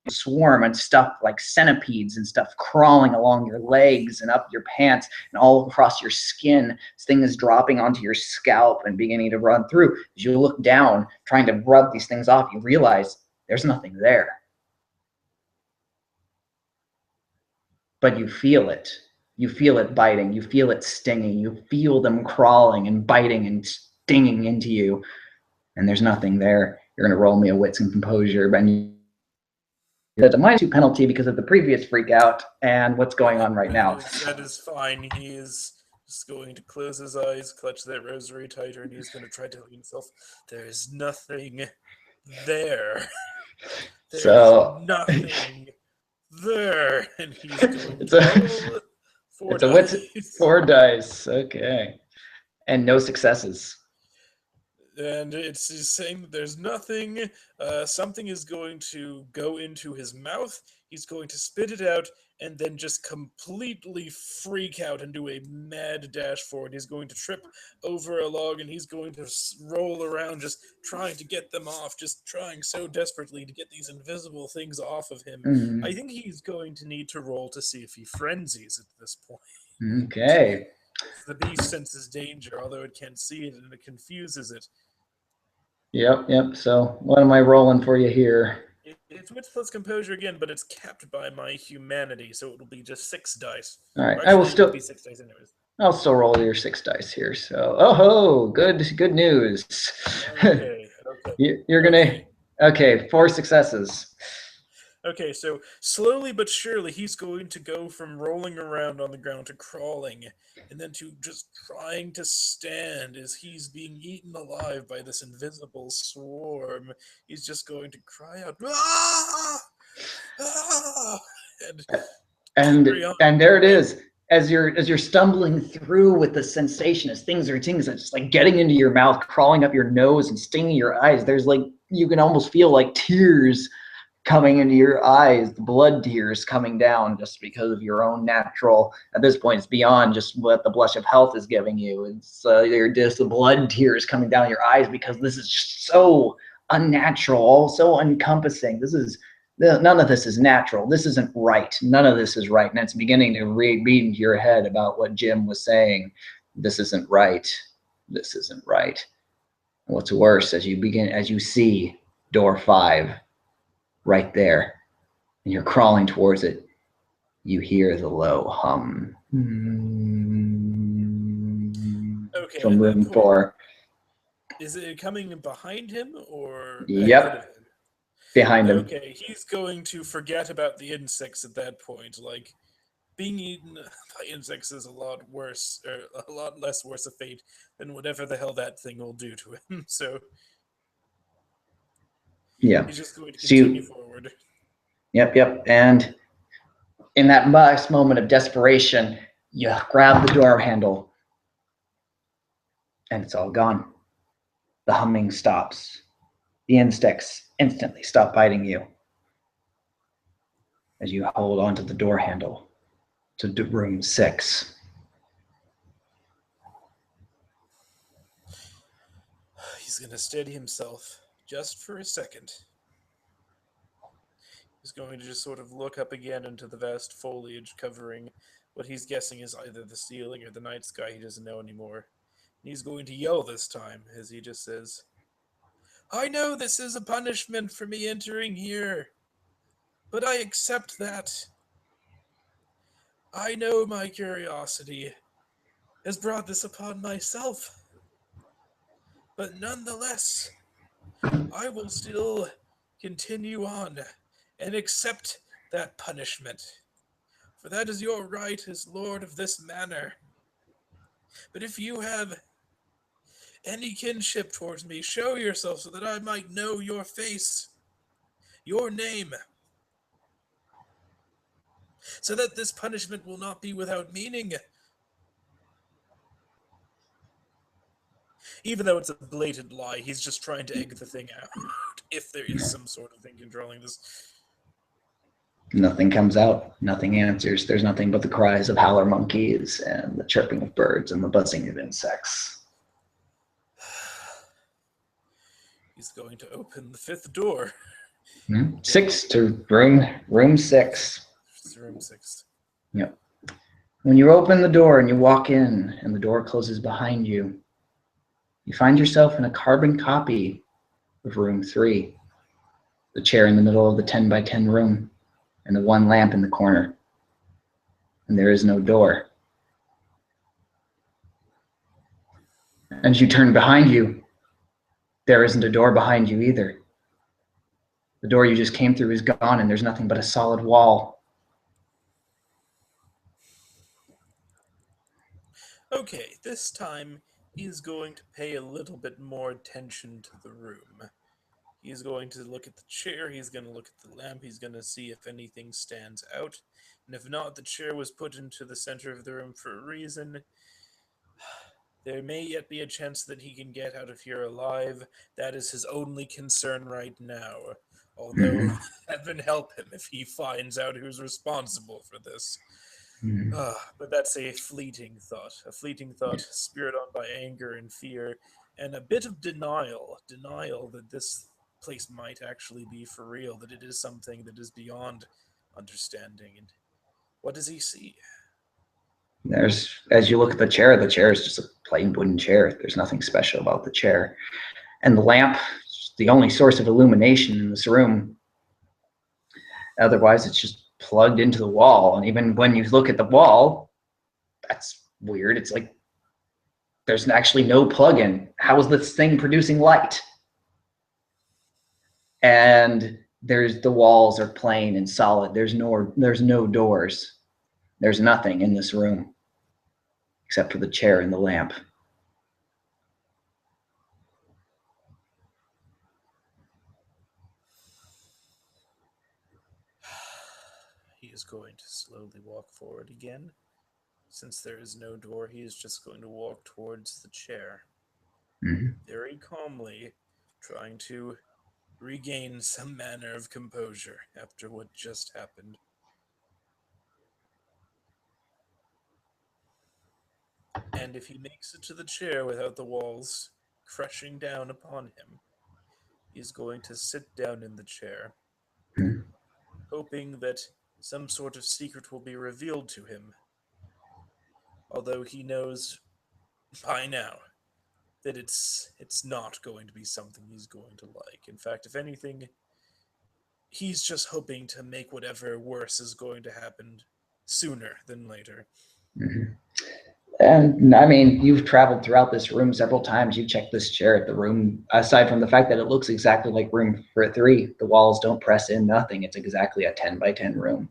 swarm and stuff like centipedes and stuff crawling along your legs and up your pants and all across your skin. This thing is dropping onto your scalp and beginning to run through. As you look down, trying to rub these things off, you realize there's nothing there. But you feel it. You feel it biting. You feel it stinging. You feel them crawling and biting and stinging into you. And there's nothing there. You're going to roll me a wits and composure. And that's a -2 penalty because of the previous freak out and what's going on right now. That is fine. He is just going to close his eyes, clutch that rosary tighter, and he's going to try to tell himself, "There's nothing there. There's So nothing there," and he's going it's to a roll four it's a wits dice. 4 dice. Okay. And no successes. And it's he's saying that there's nothing. Something is going to go into his mouth. He's going to spit it out and then just completely freak out and do a mad dash forward. He's going to trip over a log and he's going to roll around, just trying to get them off, just trying so desperately to get these invisible things off of him. I Mm, think he's going to need to roll to see if he frenzies at this point. okay. The beast senses danger, although it can't see it and it confuses it. Yep. So what am I rolling for you here? It's wits plus composure again, but it's capped by my humanity, so it'll be just 6 dice. All right. Or I will actually, it would still be 6 dice anyways. I'll still roll your 6 dice here. So, oh ho, good news. Okay, okay, You're gonna okay. okay, 4 successes. Okay, so slowly but surely he's going to go from rolling around on the ground to crawling, and then to just trying to stand as he's being eaten alive by this invisible swarm. He's just going to cry out, "Ah! Ah!" and carry on. And there it And is. As you're stumbling through with the sensation, as things are just like getting into your mouth, crawling up your nose and stinging your eyes. There's like you can almost feel like tears coming into your eyes, the blood tears coming down just because of your own natural. At this point, it's beyond just what the blush of health is giving you. It's you're just the blood tears coming down your eyes because this is just so unnatural, all so encompassing. None of this is natural. This isn't right. None of this is right, and it's beginning to beat into your head about what Jim was saying. This isn't right. This isn't right. And what's worse, as you see door 5 right there, and you're crawling towards it, you hear the low hum okay, from at that room point, 4. is it coming behind him or ahead of Yep, him? behind him. Okay, he's going to forget about the insects at that point. Like, being eaten by insects is a lot worse, or a lot less worse a fate than whatever the hell that thing will do to him. So Yeah. he's just going to So continue forward. yep. And in that last moment of desperation, you grab the door handle and it's all gone. The humming stops. The insects instantly stop biting you as you hold onto the door handle to room 6. He's going to steady himself just for a second. He's going to just sort of look up again into the vast foliage covering what he's guessing is either the ceiling or the night sky. He doesn't know anymore. And he's going to yell this time as he just says, I know this is a punishment for me entering here, but I accept that. I know my curiosity has brought this upon myself, but nonetheless, I will still continue on and accept that punishment, for that is your right as lord of this manor. But if you have any kinship towards me, show yourself so that I might know your face, your name, so that this punishment will not be without meaning. Even though it's a blatant lie, he's just trying to egg the thing out, if there is some sort of thing controlling this. Nothing comes out. Nothing answers. There's nothing but the cries of howler monkeys and the chirping of birds and the buzzing of insects. He's going to open the 5th door. 6 to room 6. It's room 6. Yep. When you open the door and you walk in and the door closes behind you, you find yourself in a carbon copy of room 3. The chair in the middle of the 10 by 10 room and the one lamp in the corner. And there is no door. And as you turn behind you, there isn't a door behind you either. The door you just came through is gone and there's nothing but a solid wall. Okay, this time he's going to pay a little bit more attention to the room. He's going to look at the chair, he's going to look at the lamp, he's going to see if anything stands out. And if not, the chair was put into the center of the room for a reason. There may yet be a chance that he can get out of here alive. That is his only concern right now. Although, heaven help him if he finds out who's responsible for this. But that's a fleeting thought, spurred on by anger and fear, and a bit of denial that this place might actually be for real, that it is something that is beyond understanding. And what does he see? As you look at the chair is just a plain wooden chair. There's nothing special about the chair. And the lamp is the only source of illumination in this room. Otherwise, it's just plugged into the wall. And even when you look at the wall, that's weird. It's like there's actually no plug-in. How is this thing producing light? And the walls are plain and solid. There's no doors. There's nothing in this room except for the chair and the lamp. He is going to slowly walk forward again. Since there is no door, he is just going to walk towards the chair. Very calmly, trying to regain some manner of composure after what just happened. And if he makes it to the chair without the walls crushing down upon him, he's going to sit down in the chair, hoping that some sort of secret will be revealed to him. Although he knows by now that it's not going to be something he's going to like. In fact, if anything, he's just hoping to make whatever worse is going to happen sooner than later. And I mean, you've traveled throughout this room several times. You've checked this chair at the room. Aside from the fact that it looks exactly like room 3, the walls don't press in, nothing. It's exactly a 10 by 10 room.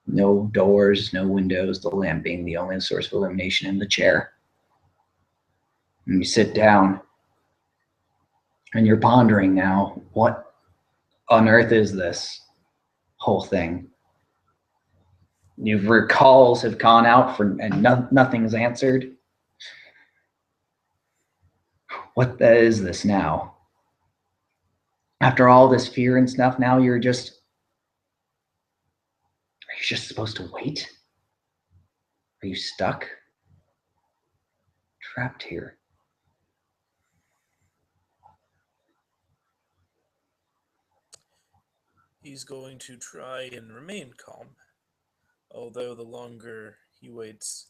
No doors, no windows, the lamp being the only source of illumination in the chair. And you sit down and you're pondering now, what on earth is this whole thing? Your calls have gone out and nothing's answered. What is this now? After all this fear and stuff, now are you just supposed to wait? Are you stuck? Trapped here? He's going to try and remain calm, although the longer he waits,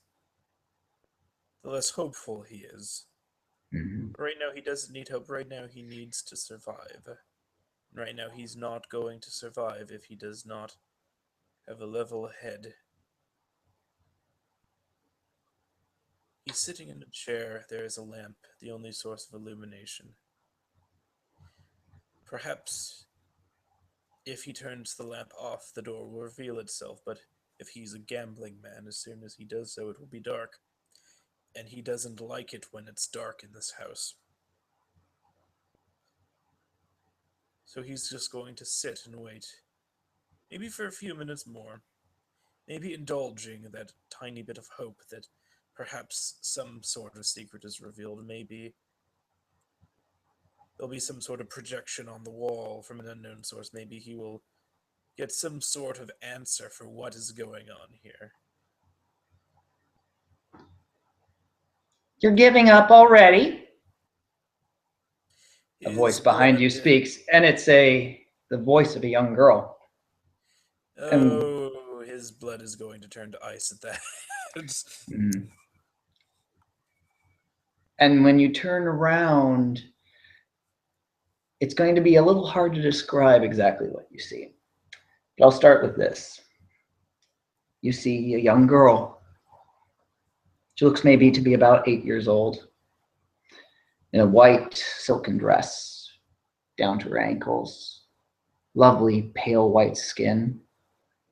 the less hopeful he is. Mm-hmm. Right now, he doesn't need hope. Right now, he needs to survive. Right now, he's not going to survive if he does not have a level head. He's sitting in a chair. There is a lamp, the only source of illumination. Perhaps if he turns the lamp off, the door will reveal itself, but if he's a gambling man, as soon as he does so, it will be dark. And he doesn't like it when it's dark in this house. So he's just going to sit and wait. Maybe for a few minutes more. Maybe indulging that tiny bit of hope that perhaps some sort of secret is revealed. Maybe there'll be some sort of projection on the wall from an unknown source. Maybe he will get some sort of answer for what is going on here. You're giving up already? A His voice behind you blood. speaks, and it's the voice of a young girl. And Oh, his blood is going to turn to ice at that. mm, and when you turn around, it's going to be a little hard to describe exactly what you see. But I'll start with this. You see a young girl. She looks maybe to be about 8 years old, in a white silken dress down to her ankles, lovely pale white skin,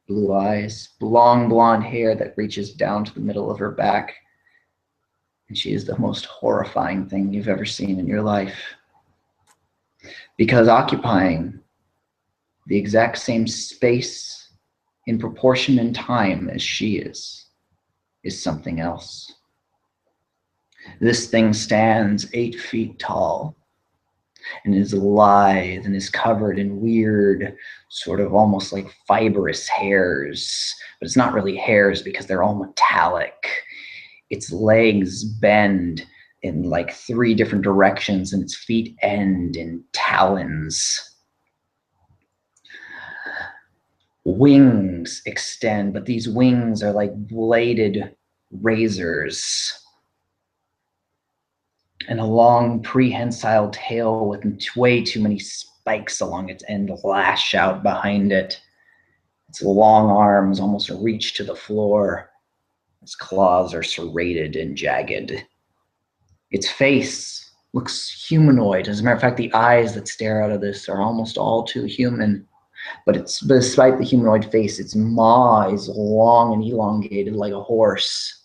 blue eyes, long blonde hair that reaches down to the middle of her back. And she is the most horrifying thing you've ever seen in your life. Because occupying the exact same space in proportion and time as she is something else. This thing stands 8 feet tall and is lithe and is covered in weird, sort of almost like fibrous hairs. But it's not really hairs because they're all metallic. Its legs bend in like 3 different directions and its feet end in talons. Wings extend, but these wings are like bladed razors. And a long prehensile tail with way too many spikes along its end lash out behind it. Its long arms almost reach to the floor. Its claws are serrated and jagged. Its face looks humanoid. As a matter of fact, the eyes that stare out of this are almost all too human. But despite the humanoid face, its maw is long and elongated like a horse.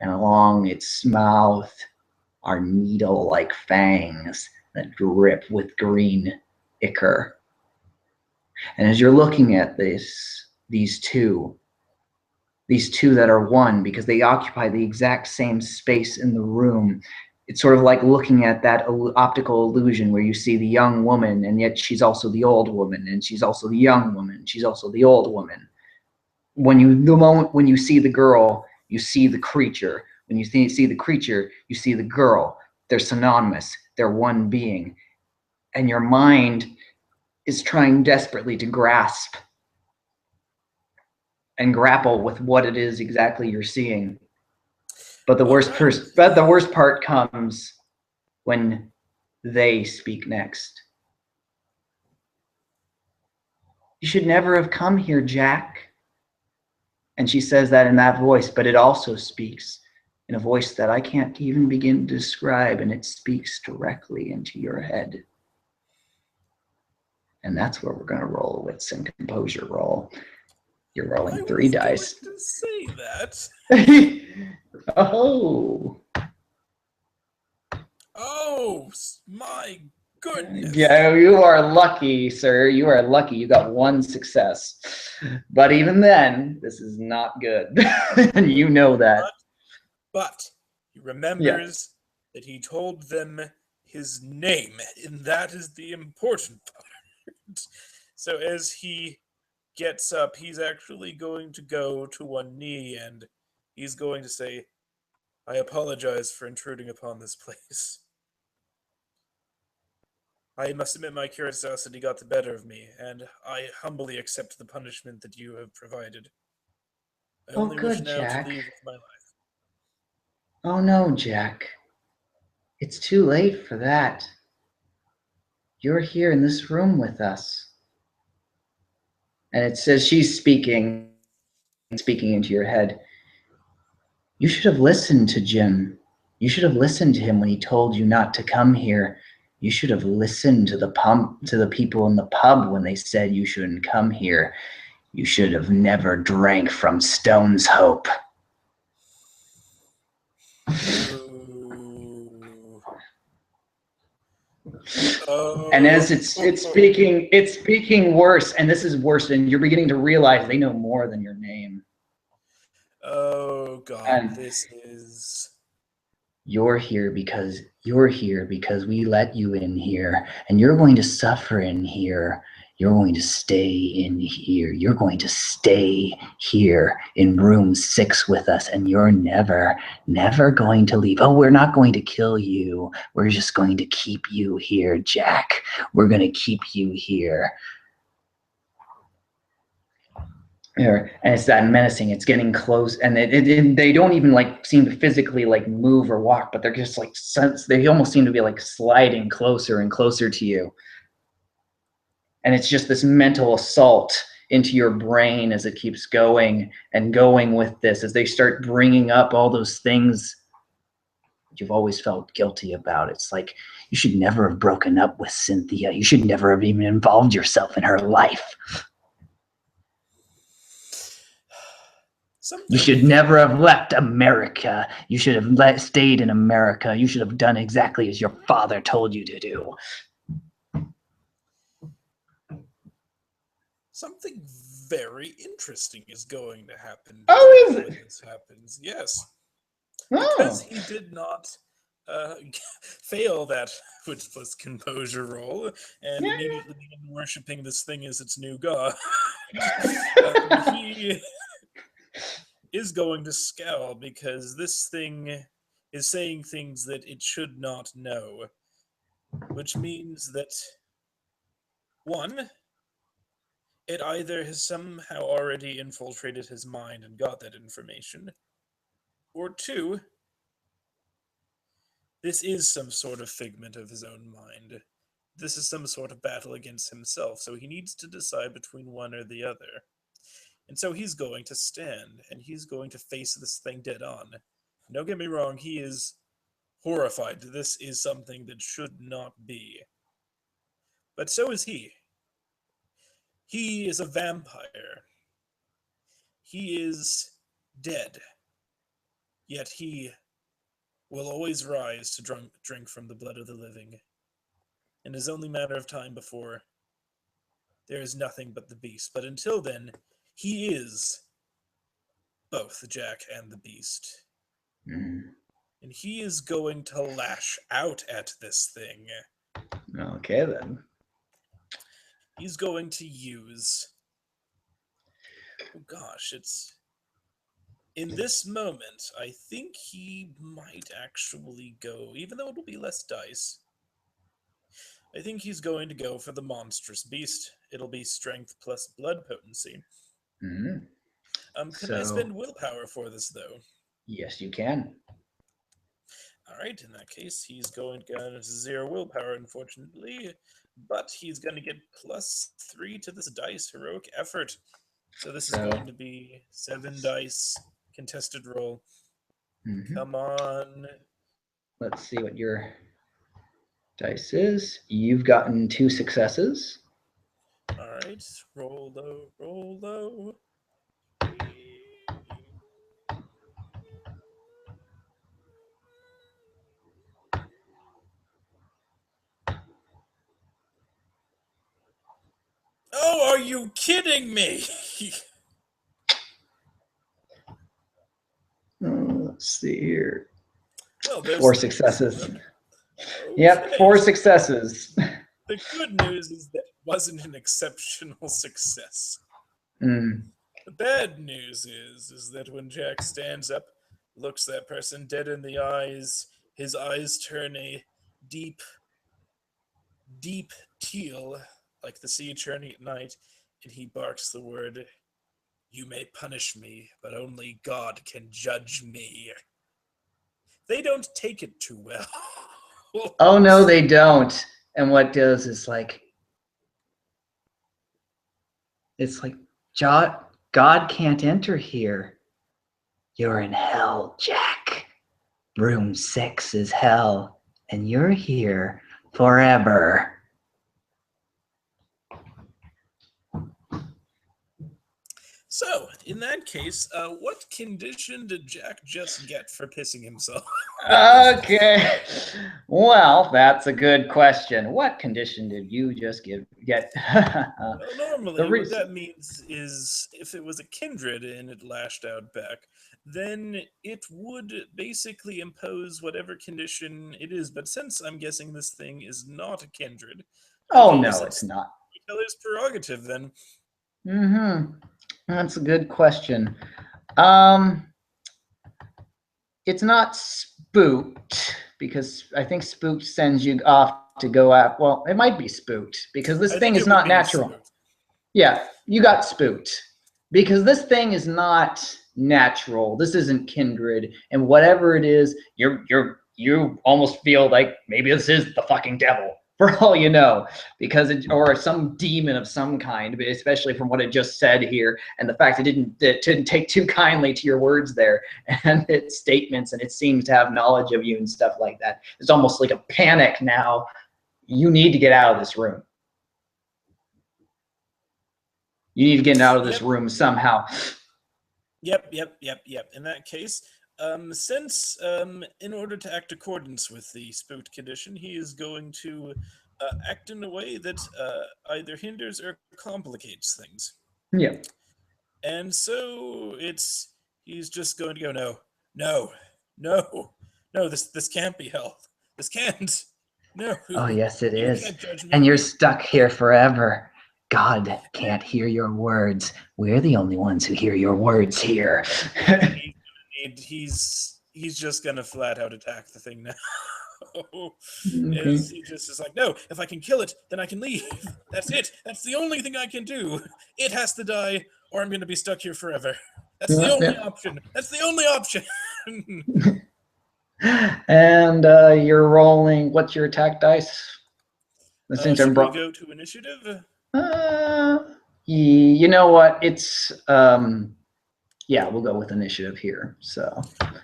And along its mouth are needle-like fangs that drip with green ichor. And as you're looking at these two that are one because they occupy the exact same space in the room, it's sort of like looking at that optical illusion where you see the young woman and yet she's also the old woman, and she's also the young woman, she's also the old woman. The moment when you see the girl, you see the creature. When you see the creature, you see the girl. They're synonymous. They're one being. And your mind is trying desperately to grasp and grapple with what it is exactly you're seeing. But the worst part comes when they speak next. You should never have come here, Jack. And she says that in that voice, but it also speaks in a voice that I can't even begin to describe, and it speaks directly into your head. And that's where we're going to roll a wits and composure roll. You're rolling I 3 was going dice. to say that. Oh. Oh, my goodness. Yeah, you are lucky, sir. You are lucky. You got 1 success. But even then, this is not good. And you know that. But he Yeah. remembers that he told them his name, and that is the important part. So as he gets up, he's actually going to go to one knee and he's going to say, I apologize for intruding upon this place. I must admit my curiosity got the better of me, and I humbly accept the punishment that you have provided. I Oh, only wish good, now to Jack. leave with my life. Oh, no, Jack. It's too late for that. You're here in this room with us. And it says she's speaking into your head. You should have listened to Jim. You should have listened to him when he told you not to come here. You should have listened to the people in the pub when they said you shouldn't come here. You should have never drank from Stone's Hope. Oh. And as Oh. it's speaking worse, and this is worse, and you're beginning to realize they know more than your name. Oh God, And this is. you're here because we let you in here, and you're going to suffer in here. You're going to stay in here. You're going to stay here in room 6 with us, and you're never going to leave. Oh, we're not going to kill you. We're just going to keep you here, Jack. We're going to keep you here. And it's that menacing. It's getting close, and they don't even like seem to physically like move or walk, but they're just like they almost seem to be like sliding closer and closer to you. And it's just this mental assault into your brain as it keeps going and going with this, as they start bringing up all those things you've always felt guilty about. It's like you should never have broken up with Cynthia. You should never have even involved yourself in her life. You Something should never very. have left America. You should have stayed in America. You should have done exactly as your father told you to do. Something very interesting is going to happen to Oh, Jack is when it? this happens. Yes. Because Oh, he did not uh, fail that which was composure roll and yeah. immediately began worshiping this thing as its new god. He is going to scowl because this thing is saying things that it should not know, which means that one, it either has somehow already infiltrated his mind and got that information, or two, this is some sort of figment of his own mind. This is some sort of battle against himself, so he needs to decide between one or the other. And so he's going to stand and he's going to face this thing dead on. Don't get me wrong, he is horrified. This is something that should not be. But so is he. He is a vampire. He is dead. Yet he will always rise to drink from the blood of the living. And it is only a matter of time before there is nothing but the beast. But until then, he is both Jack and the beast. Mm, And he is going to lash out at this thing. okay then. He's going to use. Oh gosh, it's. In this moment, I think he might actually go, even though it'll be less dice. I think he's going to go for the monstrous beast. It'll be strength plus blood potency. Mm. Can I So spend willpower for this though? yes, you can. All right, in that case, he's going to get 0 willpower, unfortunately, but he's going to get +3 to this dice heroic effort. So this is So going to be 7 dice contested roll. mhm. Come on. Let's see what your dice is. You've gotten 2 successes. All right, roll low, roll low. Oh, are you kidding me? Let's see here. Well, those 4 things. successes. Yep, Okay. 4 successes. The good news is that it wasn't an exceptional success. Mm. The bad news is that when Jack stands up, looks that person dead in the eyes, his eyes turn a deep, deep teal, like the sea churning at night, and he barks the word, "You may punish me, but only God can judge me." They don't take it too well. Oh no, they don't. And what does is like, it's like, God can't enter here. You're in hell, Jack. Room 6 is hell, and you're here forever. So, in that case, what condition did Jack just get for pissing himself? Okay. Well, that's a good question. What condition did you just get? Well, The normally, what reason. that means is if it was a kindred and it lashed out back, then it would basically impose whatever condition it is. But since I'm guessing this thing is not a kindred, I Oh guess no, it's it's not. the killer's prerogative then. Mm-hmm. That's a good question. Um, it's not spooked because I think spooked sends you off to go out. Well, it might be spooked because this I thing think is it would not be natural. spooked. Yeah, you got spooked because this thing is not natural. This isn't kindred, and whatever it is, you almost feel like maybe this is the fucking devil for all you know, because it or some demon of some kind, but especially from what it just said here, and the fact it didn't take too kindly to your words there and its statements, and it seems to have knowledge of you and stuff like that. It's almost like a panic now. You need to get out of this room. You need to get out of this Yep, room somehow. yep. In that case, since in order to act accordance with the spooked condition, he is going to act in a way that either hinders or complicates things. Yeah. And so he's just going to go, no, no, no, no, this can't be hell. This can't. No, Oh, yes, it you is. can't judge And you're me. stuck here forever. God can't hear your words. We're the only ones who hear your words here. And he's just gonna flat out attack the thing now. Okay. Is he just is like, no, if I can kill it, then I can leave. That's it. That's the only thing I can do. It has to die, or I'm gonna be stuck here forever. That's the Yeah, only yeah. option. That's the only option. And you're rolling. What's your attack dice? Since I'm Should we bro- go to initiative? uh, you know what? It's yeah, we'll go with initiative here. So. Alright.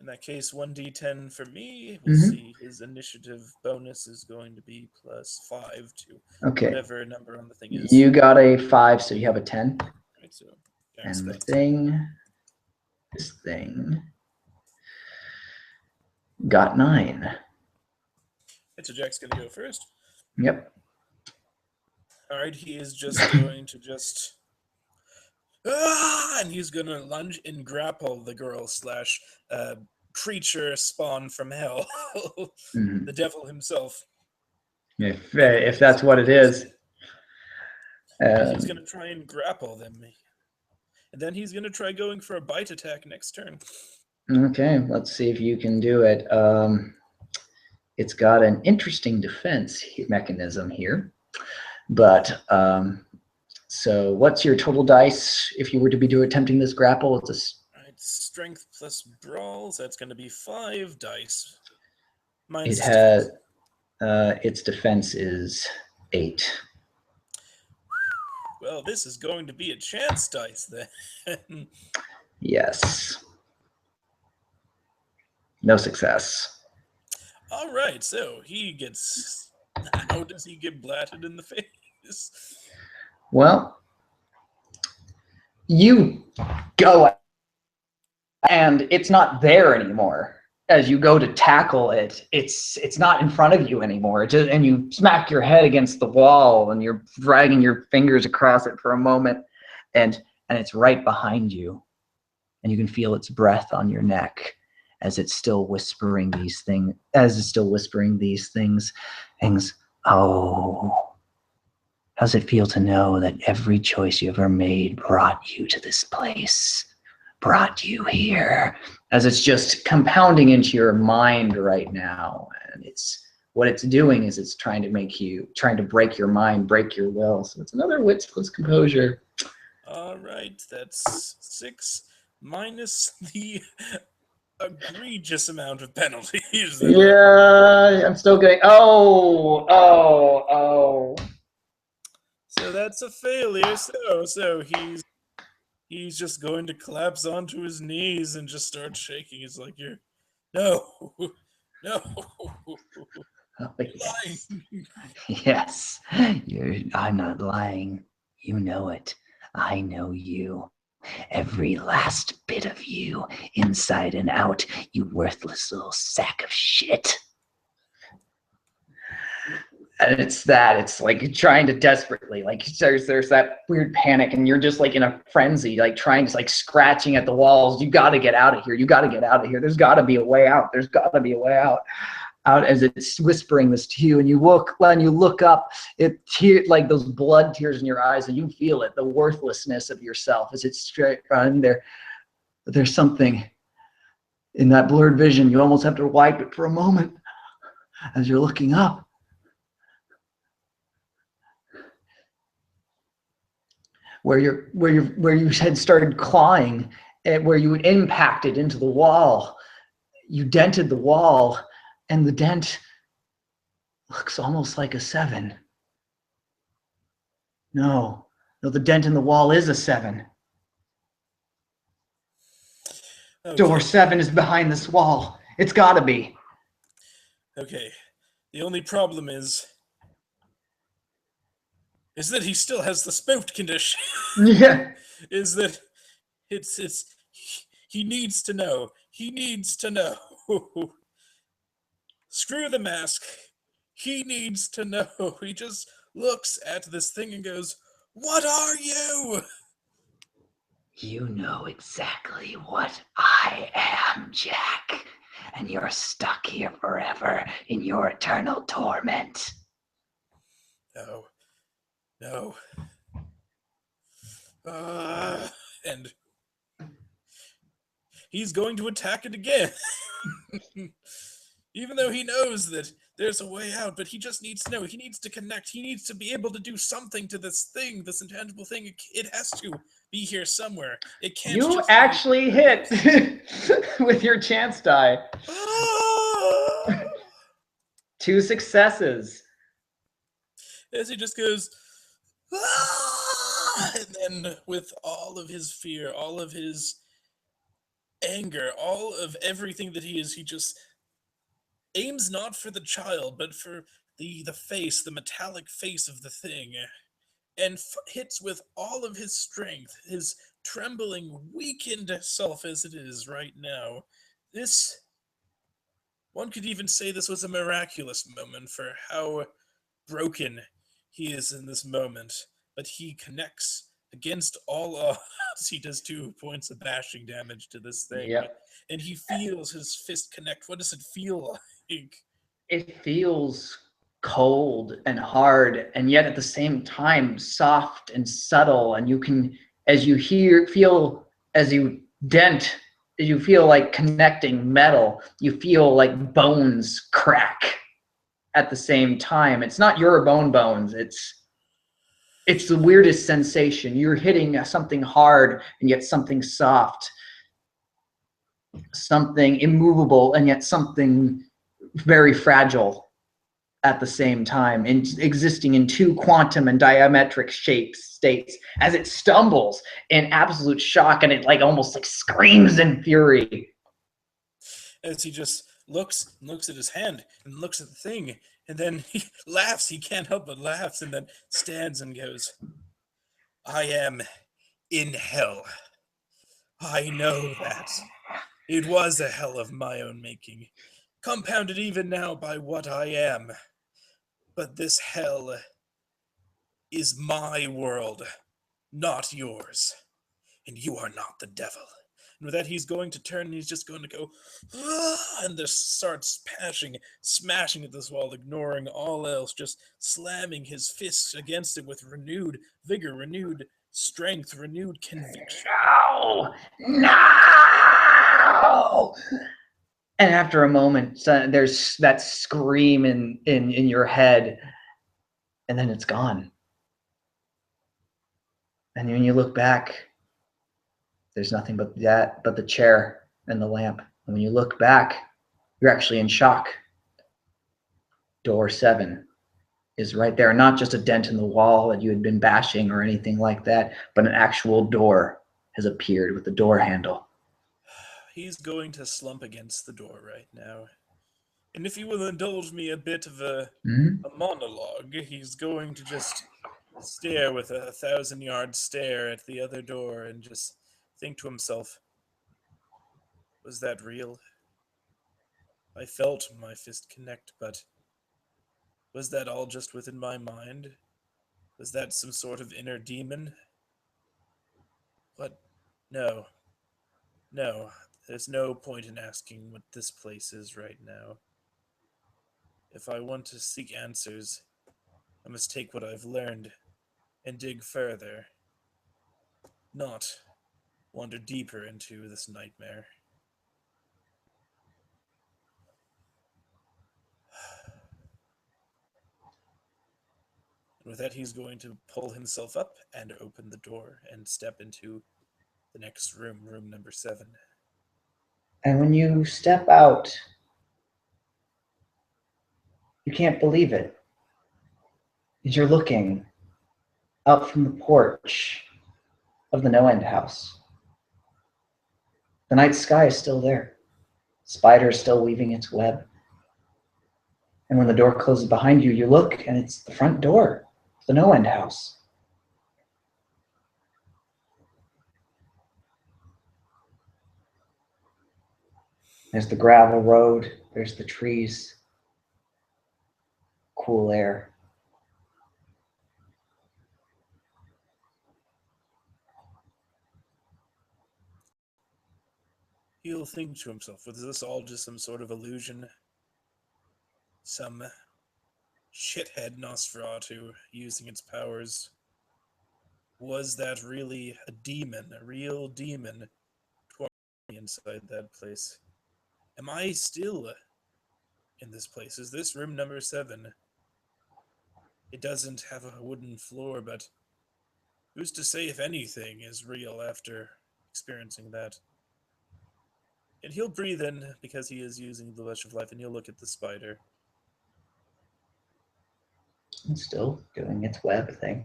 In that case, 1d10 for me. We'll Mhm. see. His initiative bonus is going to be +5 to Okay. whatever number on the thing is. You got a 5, so you have a 10. Right, so Jack's And the got 10. thing, this thing, got 9. Right, so Jack's going to go first. Yep. Alright, he is just going to just. Ah! And he's going to lunge and grapple the girl slash creature spawn from hell. Mhm. The devil himself. Given what If he's that's what it experienced. is. And he's Um, going to try and grapple them. And then he's going to try going for a bite attack next turn. okay, let's see if you can do it. It's got an interesting defense mechanism here. But so what's your total dice if you were to be attempting this grapple? Alright, strength plus brawl, so that's going to be 5 dice. It Minus his has defense. its defense is 8. Well, this is going to be a chance dice then. Yes. No success. Alright, so he gets. How does he get blatted in the face? Well, you go and it's not there anymore. As you go to tackle it, it's not in front of you anymore. And you smack your head against the wall, and you're dragging your fingers across it for a moment, and it's right behind you, and you can feel its breath on your neck, as it's still whispering these things, things. Oh, how's it feel to know that every choice you ever made brought you to this place, brought you here? As it's just compounding into your mind right now. And what it's doing is it's trying to break your mind, break your will. So it's another wits plus composure. All right, that's 6 minus the egregious amount of penalties that Yeah, I'm still getting. Oh. So that's a failure. So he's just going to collapse onto his knees and just start shaking. He's like, "You're no, no, Oh, you're yes. lying." Yes. I'm not lying. You know it. I know you. Every last bit of you, inside and out, you worthless little sack of shit. And it's like trying to desperately, like there's that weird panic, and you're just like in a frenzy, like trying to, like, scratching at the walls. You got to get out of here. You got to get out of here. There's got to be a way out. There's got to be a way out. Out as it's whispering this to you, and you look up, like those blood tears in your eyes, and you feel it, the worthlessness of yourself as it's straight on there. But there's something in that blurred vision. You almost have to wipe it for a moment as you're looking up. Where you had started clawing, and where you impacted into the wall, you dented the wall, and the dent looks almost like a 7. No, the dent in the wall is a 7. Door Okay, 7 is behind this wall. It's gotta be. okay. The only problem is that he still has the spout condition. Yeah. Is that it's he needs to know. He needs to know. Screw the mask. He needs to know. He just looks at this thing and goes, "What are you?" You know exactly what I am, Jack. And you're stuck here forever in your eternal torment. No, no. And he's going to attack it again. Even though he knows that there's a way out, but he just needs to know. He needs to connect. He needs to be able to do something to this thing, this intangible thing. It has to be here somewhere. It can't You just be. actually hit with your chance die. Ah! 2 successes. As he just goes, ah! And then with all of his fear, all of his anger, all of everything that he is, he just aims not for the child, but for the face, the metallic face of the thing, and hits with all of his strength, his trembling, weakened self as it is right now. This, one could even say this was a miraculous moment for how broken he is in this moment, but he connects against all odds. He does 2 points of bashing damage to this thing, Yep. and he feels his fist connect. What does it feel like? It feels cold and hard, and yet at the same time soft and subtle. And you can, as you feel, as you dent, you feel like connecting metal. You feel like bones crack at the same time. It's not your bones. It's the weirdest sensation. You're hitting something hard and yet something soft, something immovable and yet something very fragile at the same time, and existing in 2 quantum and diametric states as it stumbles in absolute shock, and it like almost like screams in fury. As he just looks and looks at his hand and looks at the thing, and then he laughs. He can't help but laughs, and then stands and goes, "I am in hell. I know that. It was a hell of my own making, compounded even now by what I am. But this hell is my world, not yours. And you are not the devil. And with that, he's going to turn and he's just going to go, and just starts smashing at this wall, ignoring all else, just slamming his fists against it with renewed vigor, renewed strength, renewed conviction. No! No! And after a moment, there's that scream in your head, and then it's gone. And when you look back, there's nothing but the chair and the lamp. And when you look back, you're actually in shock. Door 7 is right there. Not just a dent in the wall that you had been bashing or anything like that, but an actual door has appeared with the door handle. He's going to slump against the door right now. And if you will indulge me a bit of a monologue, he's going to just stare with a 1,000-yard stare at the other door and just think to himself, was that real? I felt my fist connect, but was that all just within my mind? Was that some sort of inner demon? What? No. No. There's no point in asking what this place is right now. If I want to seek answers, I must take what I've learned and dig further, not wander deeper into this nightmare. And with that, he's going to pull himself up and open the door and step into the next room, room number 7. And when you step out, you can't believe it. As you're looking out from the porch of the no end house, the night sky is still there. Spider is still weaving its web. And when the door closes behind you, you look and it's the front door of the no end house. There's the gravel road, there's the trees, cool air. He'll think to himself, was this all just some sort of illusion? Some shithead Nosferatu using its powers? Was that really a demon, a real demon, tormenting me inside that place? Am I still in this place? Is this room number 7? It doesn't have a wooden floor, but who's to say if anything is real after experiencing that? And he'll breathe in because he is using the Lush of Life, and he'll look at the spider. It's still doing its web thing.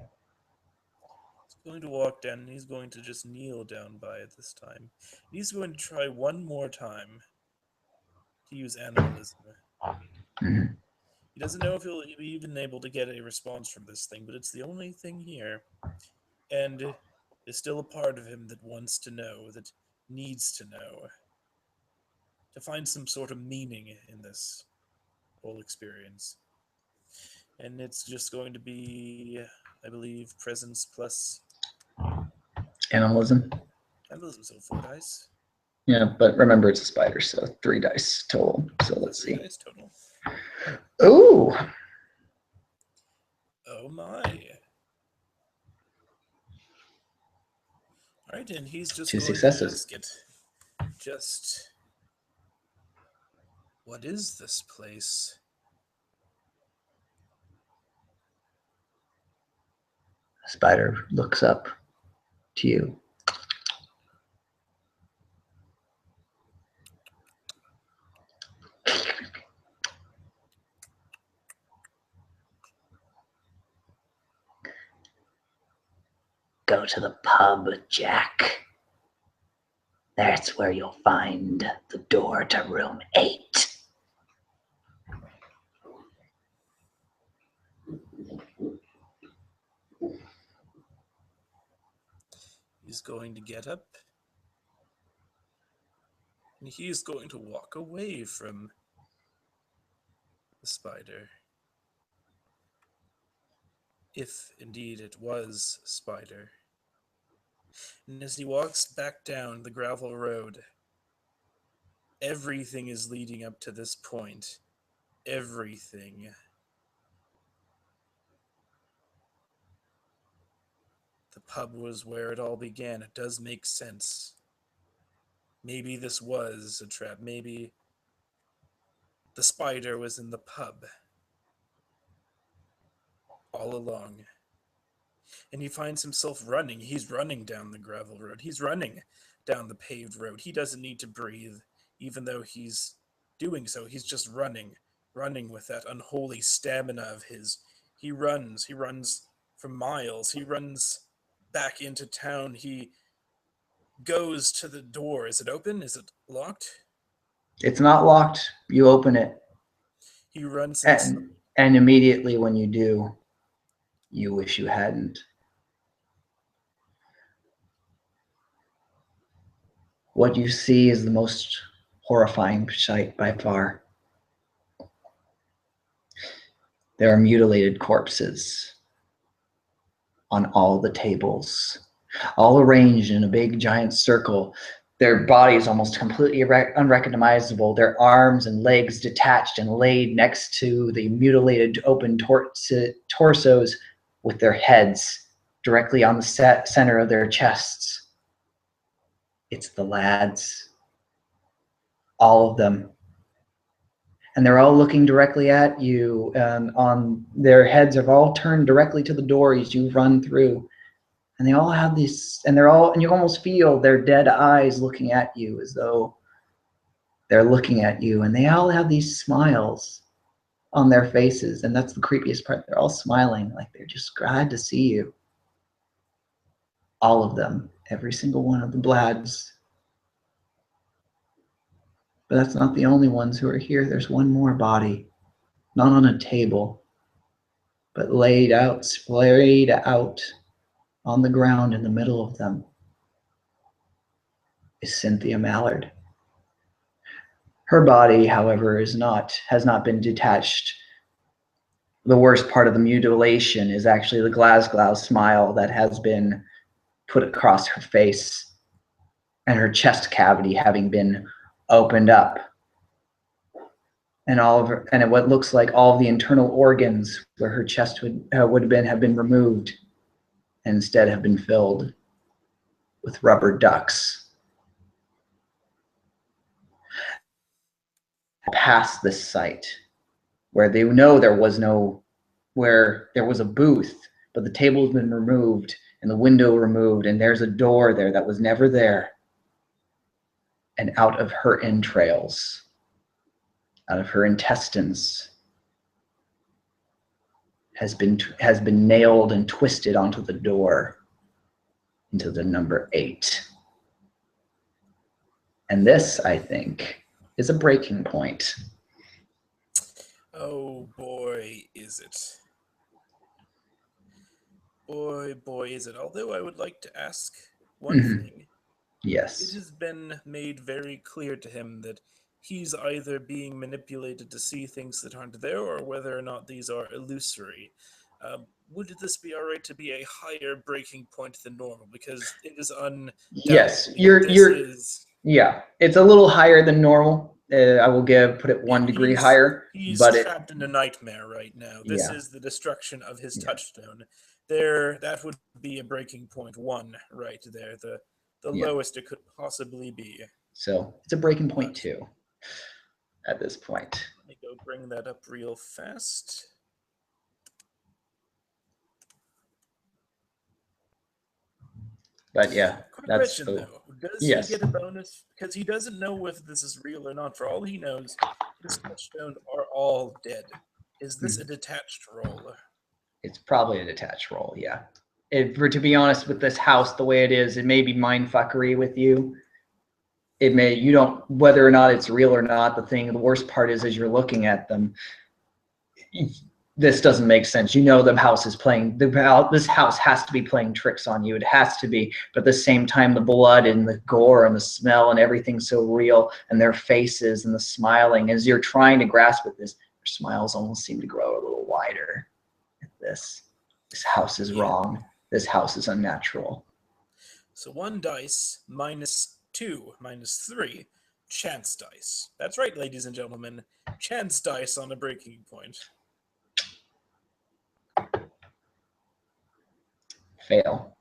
He's going to walk down, and he's going to just kneel down by it this time. He's going to try one more time to use animalism. Mm-hmm. He doesn't know if he'll be even able to get a response from this thing, but it's the only thing here. And there's still a part of him that wants to know, that needs to know, to find some sort of meaning in this whole experience. And it's just going to be, I believe, presence plus Animalism. animalism, so 4 dice. Yeah, but remember it's a spider, so 3 dice total. So let's Three see. dice total. Ooh, Oh my. Alright, and he's just 2 going to successes. ask it. Just, what is this place? Spider looks up to you. Go to the pub, Jack. That's where you'll find the door to room 8. He's going to get up, and he's going to walk away from the spider. If indeed it was a spider. And as he walks back down the gravel road, everything is leading up to this point. Everything. The pub was where it all began. It does make sense. Maybe this was a trap. Maybe the spider was in the pub all along. And he finds himself running. He's running down the gravel road. He's running down the paved road. He doesn't need to breathe, even though he's doing so. He's just running, running with that unholy stamina of his. He runs for miles. He runs back into town. He goes to the door. Is it open? Is it locked? It's not locked. You open it. He runs inside. And immediately when you do, you wish you hadn't. What you see is the most horrifying sight by far. There are mutilated corpses on all the tables, all arranged in a big giant circle. Their bodies almost completely unrecognizable, their arms and legs detached and laid next to the mutilated open torsos with their heads directly on the center of their chests. It's the lads, all of them. And they're all looking directly at you, and on their heads are all turned directly to the door as you run through. And they all have these, and you almost feel their dead eyes looking at you as though they're looking at you. And they all have these smiles on their faces. And that's the creepiest part. They're all smiling like they're just glad to see you. All of them, every single one of the Blads. But that's not the only ones who are here. There's one more body, not on a table, but laid out, splayed out on the ground in the middle of them is Cynthia Mallard. Her body, however, has not been detached. The worst part of the mutilation is actually the Glasgow smile that has been put across her face and her chest cavity having been opened up. And what looks like all of the internal organs where her chest would have been removed and instead have been filled with rubber ducks. Past this site, where they know there was a booth, but the table's been removed and the window removed, and there's a door there that was never there. And out of her entrails, out of her intestines, has been nailed and twisted onto the door into the number 8. And this, I think, is a breaking point. Oh boy, is it. Boy, is it. Although I would like to ask one thing. Yes. It has been made very clear to him that he's either being manipulated to see things that aren't there, or whether or not these are illusory. Would this be alright to be a higher breaking point than normal? Because it is Yes, is. Yeah, it's a little higher than normal. I will put it 1 degree higher. He's but trapped in a nightmare right now. This is the destruction of his touchstone. That would be a breaking point 1 right there. The lowest it could possibly be. So it's a breaking point 2 at this point. Let me go bring that up real fast. But yeah, quick that's question though. Does yes. he get a bonus? Because he doesn't know if this is real or not. For all he knows, his touchstone are all dead. Is this a detached roll? It's probably a detached roll, yeah. To be honest, with this house the way it is, it may be mindfuckery with you. It may, you don't, whether or not it's real or not, the worst part is as you're looking at them, this doesn't make sense. You know, this house has to be playing tricks on you. It has to be. But at the same time, the blood and the gore and the smell and everything's so real, and their faces and the smiling, as you're trying to grasp at this, their smiles almost seem to grow a little wider. This house is wrong. This house is unnatural. So 1 dice, -2, -3, chance dice. That's right, ladies and gentlemen. Chance dice on a breaking point. Fail.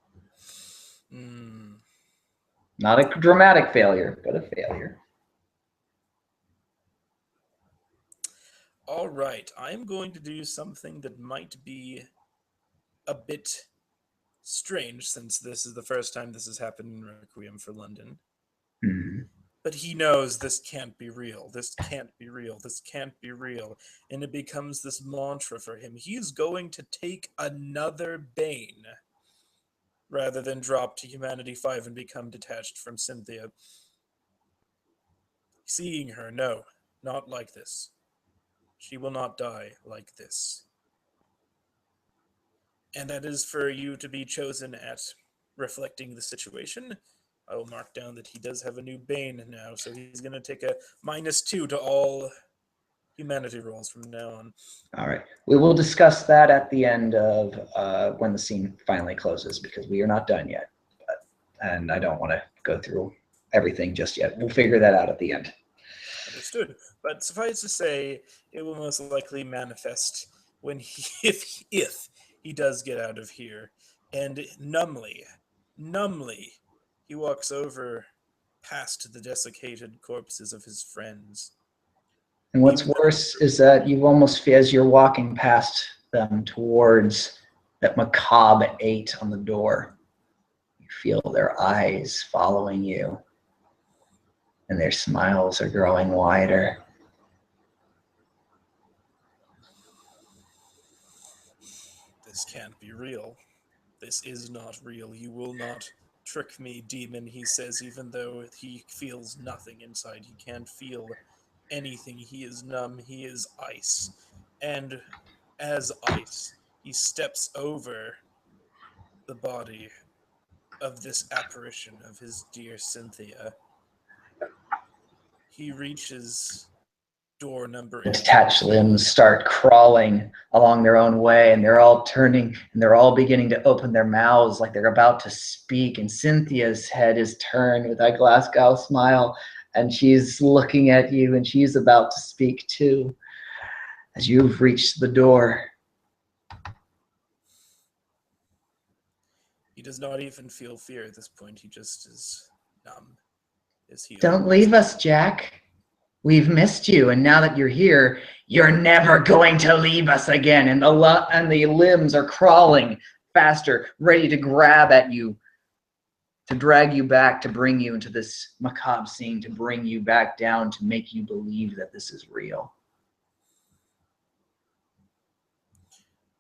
Hmm. Not a dramatic failure, but a failure. All right, I'm going to do something that might be a bit strange since this is the first time this has happened in Requiem for London. Hmm. But he knows this can't be real. This can't be real. This can't be real. And it becomes this mantra for him. He's going to take another Bane rather than drop to Humanity 5 and become detached from Cynthia. Seeing her, no, not like this. She will not die like this. And that is for you to be chosen at reflecting the situation. I will mark down that he does have a new Bane now, so he's going to take a -2 to all humanity rolls from now on. All right. We will discuss that at the end of when the scene finally closes, because we are not done yet. And I don't want to go through everything just yet. We'll figure that out at the end. Understood. But suffice to say, it will most likely manifest when he, if he does get out of here. And numbly, he walks over past the desiccated corpses of his friends. And what's Even worse is that you almost feel, as you're walking past them towards that macabre 8 on the door, you feel their eyes following you, and their smiles are growing wider. this can't be real. This is not real. You will not trick me, demon, he says, even though he feels nothing inside. He can't feel anything. He is numb. He is ice. And as ice, he steps over the body of this apparition of his dear Cynthia. He reaches door number The 8. detached limbs start crawling along their own way, and they're all turning, and they're all beginning to open their mouths like they're about to speak. And Cynthia's head is turned with that Glasgow smile, and she's looking at you, and she's about to speak too. As you've reached the door, He does not even feel fear at this point. He just is numb, as he don't opens leave the us, door. Jack. We've missed you, and now that you're here, you're never going to leave us again. And the limbs are crawling faster, ready to grab at you, to drag you back, to bring you into this macabre scene, to bring you back down, to make you believe that this is real.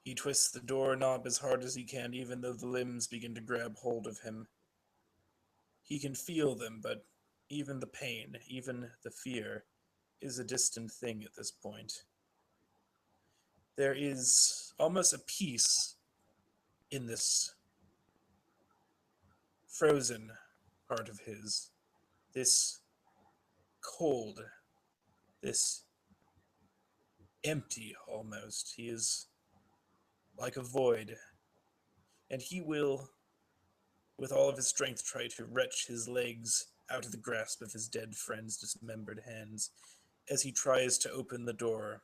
He twists the doorknob as hard as he can, even though the limbs begin to grab hold of him. He can feel them, but even the pain, even the fear, is a distant thing at this point. There is almost a peace in this frozen part of his, this cold, this empty almost. He is like a void, and he will, with all of his strength, try to wrench his legs out of the grasp of his dead friend's dismembered hands as he tries to open the door.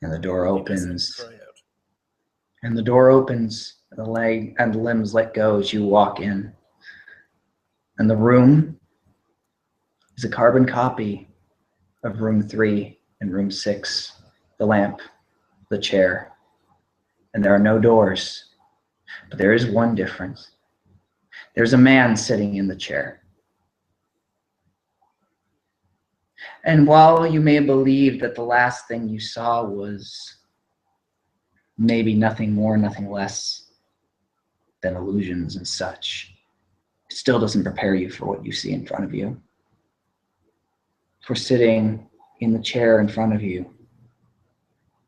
And the door But he doesn't opens. cry out. And the door opens, and the leg and the limbs let go as you walk in. And the room is a carbon copy of room 3 and room 6. The lamp, the chair. And there are no doors. But there is one difference. There's a man sitting in the chair. And while you may believe that the last thing you saw was maybe nothing more, nothing less than illusions and such, it still doesn't prepare you for what you see in front of you. For sitting in the chair in front of you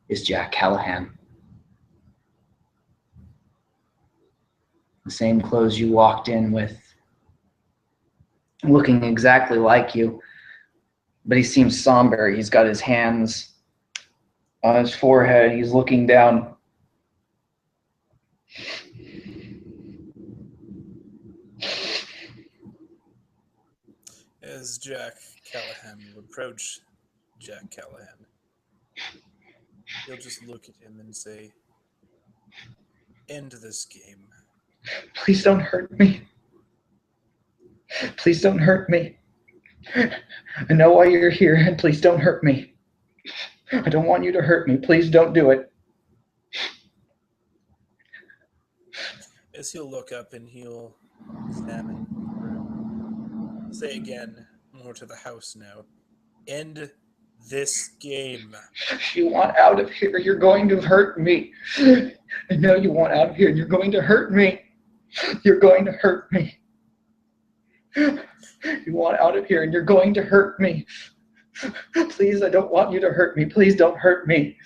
is Jack Callahan. The same clothes you walked in with, looking exactly like you, but he seems somber. He's got his hands on his forehead. He's looking down. As Jack Callahan will approach Jack Callahan, he'll just look at him and say, "End this game." Please don't hurt me. Please don't hurt me. I know why you're here, and please don't hurt me. I don't want you to hurt me. Please don't do it. As he'll look up and he'll examine the room, he'll say again, more to the house now, "End this game." If you want out of here, you're going to hurt me. I know you want out of here, and you're going to hurt me. You're going to hurt me. You want out of here, and you're going to hurt me. Please, I don't want you to hurt me. Please don't hurt me.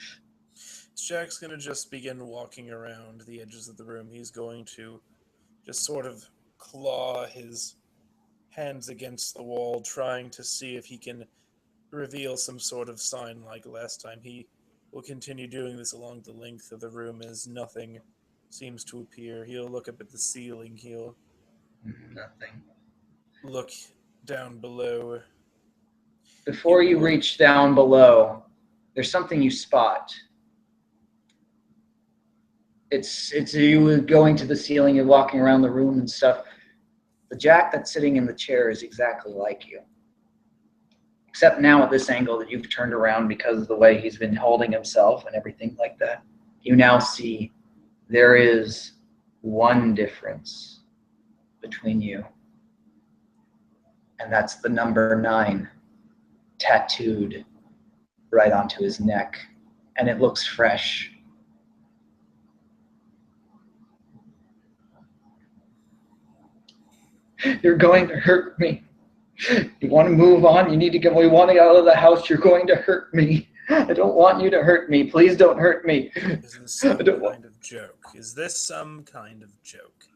Jack's going to just begin walking around the edges of the room. He's going to just sort of claw his hands against the wall, trying to see if he can reveal some sort of sign like last time. He will continue doing this along the length of the room as nothing seems to appear. He'll look up at the ceiling. He'll Nothing. look down below. Before you reach down below, there's something you spot. It's you going to the ceiling, you're walking around the room and stuff. The Jack that's sitting in the chair is exactly like you. Except now at this angle that you've turned around because of the way he's been holding himself and everything like that. You now see there is one difference between you. And that's the number 9 tattooed right onto his neck. And it looks fresh. You're going to hurt me. You want to move on? You need to get. We want to get out of the house. You're going to hurt me. I don't want you to hurt me. Please don't hurt me. Is this some kind of joke? Is this some kind of joke?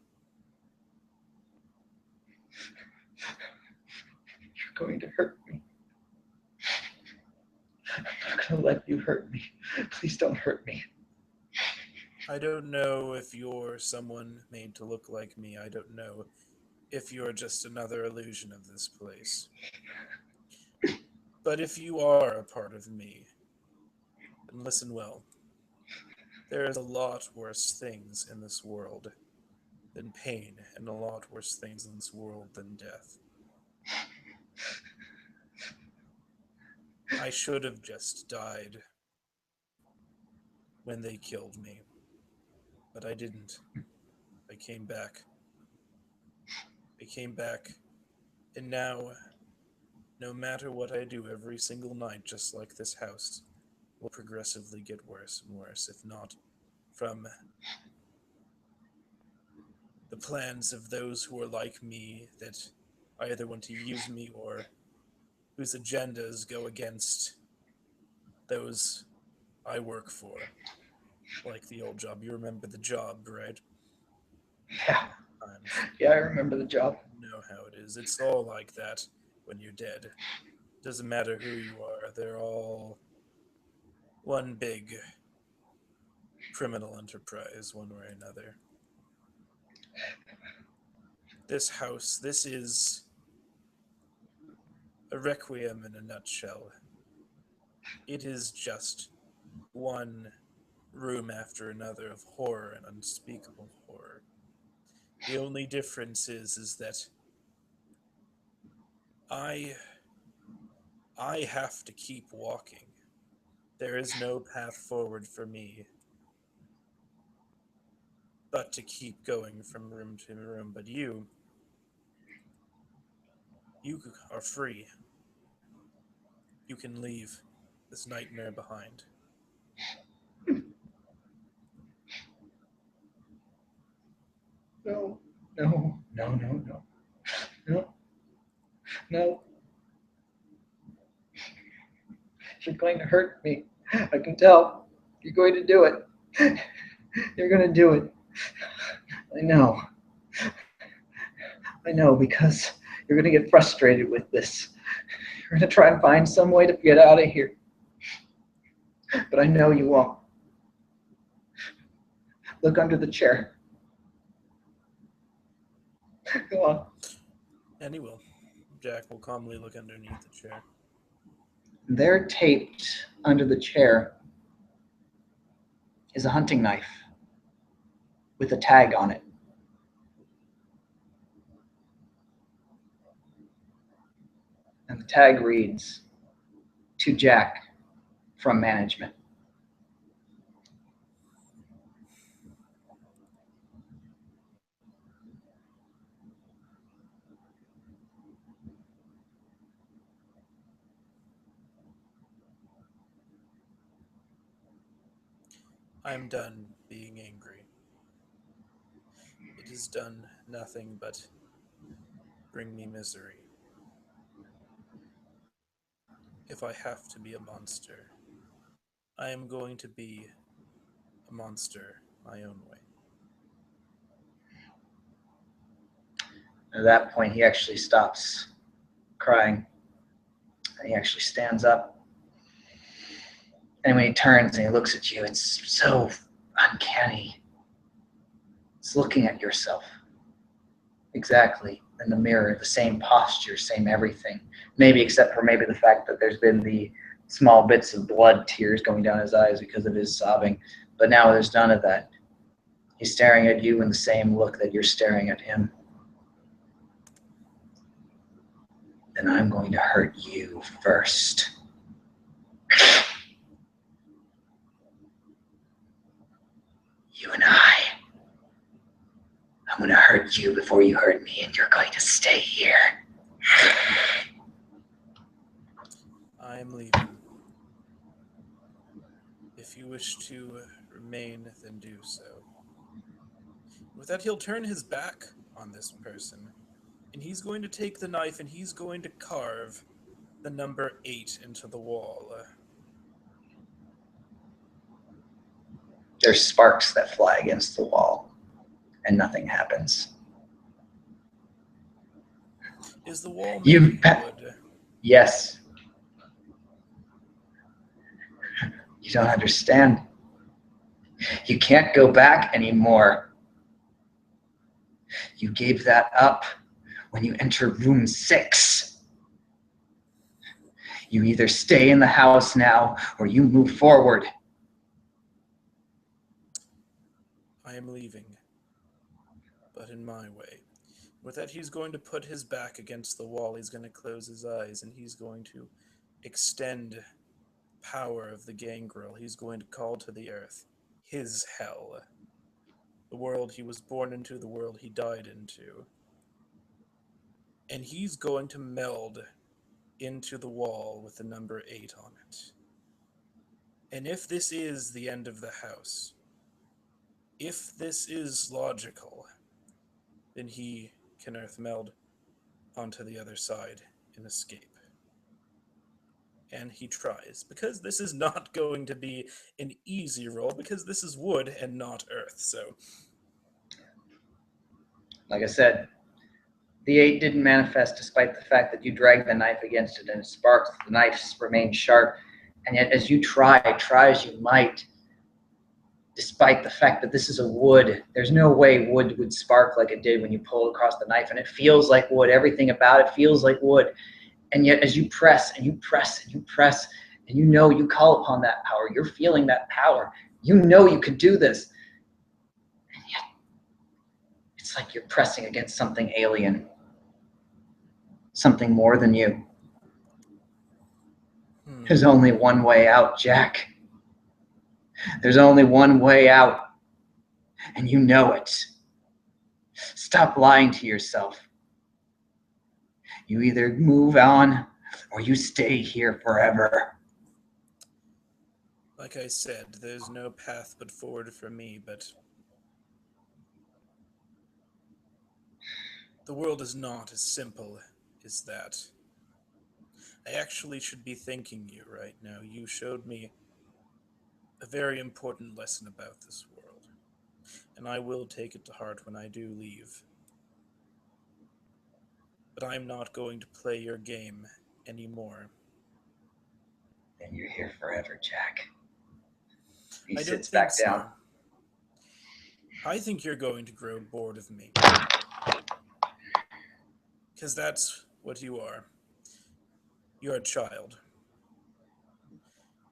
You're going to hurt me. I'm not going to let you hurt me. Please don't hurt me. I don't know if you're someone made to look like me. I don't know if you're just another illusion of this place. But if you are a part of me, then listen well. There is a lot worse things in this world than pain, and a lot worse things in this world than death. I should have just died when they killed me, but I didn't. I came back. I came back, and now, no matter what I do every single night, just like this house, will progressively get worse and worse, if not from the plans of those who are like me that either want to use me or whose agendas go against those I work for. Like the old job. You remember the job, right? Yeah. Yeah, I remember the job. You know how it is. It's all like that when you're dead. Doesn't matter who you are. They're all one big criminal enterprise, one way or another. This house, this is a requiem in a nutshell. It is just one room after another of horror and unspeakable horror. The only difference is that I have to keep walking. There is no path forward for me but to keep going from room to room. But you are free. You can leave this nightmare behind. No, no, no, no, no, no, no. You're going to hurt me. I can tell. You're going to do it. You're going to do it. I know. I know, because you're going to get frustrated with this. You're going to try and find some way to get out of here. But I know you won't. Look under the chair. Go on. And he will. Jack will calmly look underneath the chair. There, taped under the chair, is a hunting knife with a tag on it. And the tag reads, "To Jack from management." I am done being angry. It has done nothing but bring me misery. If I have to be a monster, I am going to be a monster my own way. At that point, he actually stops crying. And he actually stands up. And when he turns and he looks at you, it's so uncanny. It's looking at yourself exactly in the mirror, the same posture, same everything. Maybe except for maybe the fact that there's been the small bits of blood tears going down his eyes because of his sobbing. But now there's none of that. He's staring at you in the same look that you're staring at him. Then I'm going to hurt you first. You and I'm going to hurt you before you hurt me, and you're going to stay here. I am leaving. If you wish to remain, then do so. With that, he'll turn his back on this person, and he's going to take the knife and he's going to carve the number 8 into the wall. There's sparks that fly against the wall, and nothing happens. Is the wall made of wood? Yes. You don't understand. You can't go back anymore. You gave that up when you entered room 6. You either stay in the house now or you move forward. I am leaving, but in my way. With that, he's going to put his back against the wall. He's going to close his eyes, and he's going to extend power of the gangrel. He's going to call to the earth his hell. The world he was born into, the world he died into. And he's going to meld into the wall with the number 8 on it. And if this is the end of the house, if this is logical, then he can earth meld onto the other side and escape. And he tries, because this is not going to be an easy roll, because this is wood and not earth. So, like I said, the 8 didn't manifest despite the fact that you dragged the knife against it and it sparks. The knife remained sharp. And yet as you try as you might, despite the fact that this is a wood, there's no way wood would spark like it did when you pulled across the knife. And it feels like wood. Everything about it feels like wood. And yet as you press and you press and you press, and you know you call upon that power, you're feeling that power. You know you could do this. And yet it's like you're pressing against something alien. Something more than you. There's only one way out, Jack. There's only one way out. And you know it. Stop lying to yourself. You either move on or you stay here forever. like I said, there's no path but forward for me, but the world is not as simple as that. I actually should be thanking you right now. You showed me a very important lesson about this world, and I will take it to heart when I do leave. But I'm not going to play your game anymore. And you're here forever, Jack. He I don't sits think back down. so. I think you're going to grow bored of me. Because that's what you are. You're a child.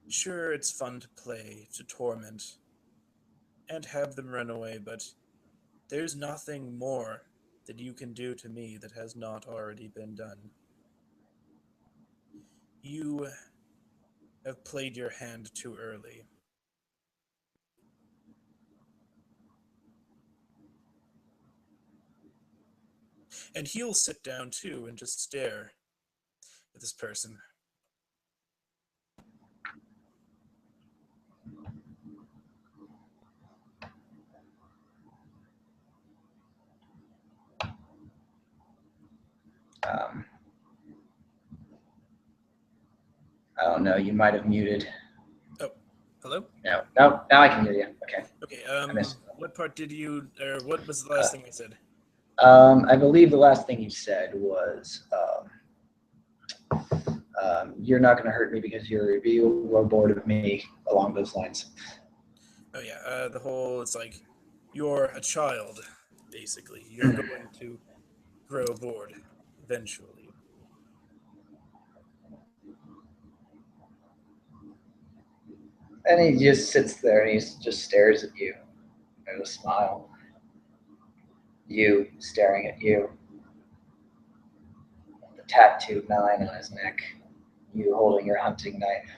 Sure, it's fun to play, to torment, and have them run away, but there's nothing more that you can do to me that has not already been done. You have played your hand too early. And he'll sit down too and just stare at this person. Um, I don't know. You might have muted. Oh, hello? No, no. Now I can hear you. Okay, Okay, I missed. what part did you, or what was the last thing I said? I believe the last thing you said was, "You're not going to hurt me because you were bored of me," along those lines. Oh yeah, the whole, it's like, you're a child, basically. You're going to grow bored eventually. And he just sits there and he just stares at you. There's a smile. You staring at you. The tattooed 9 on his neck. You holding your hunting knife.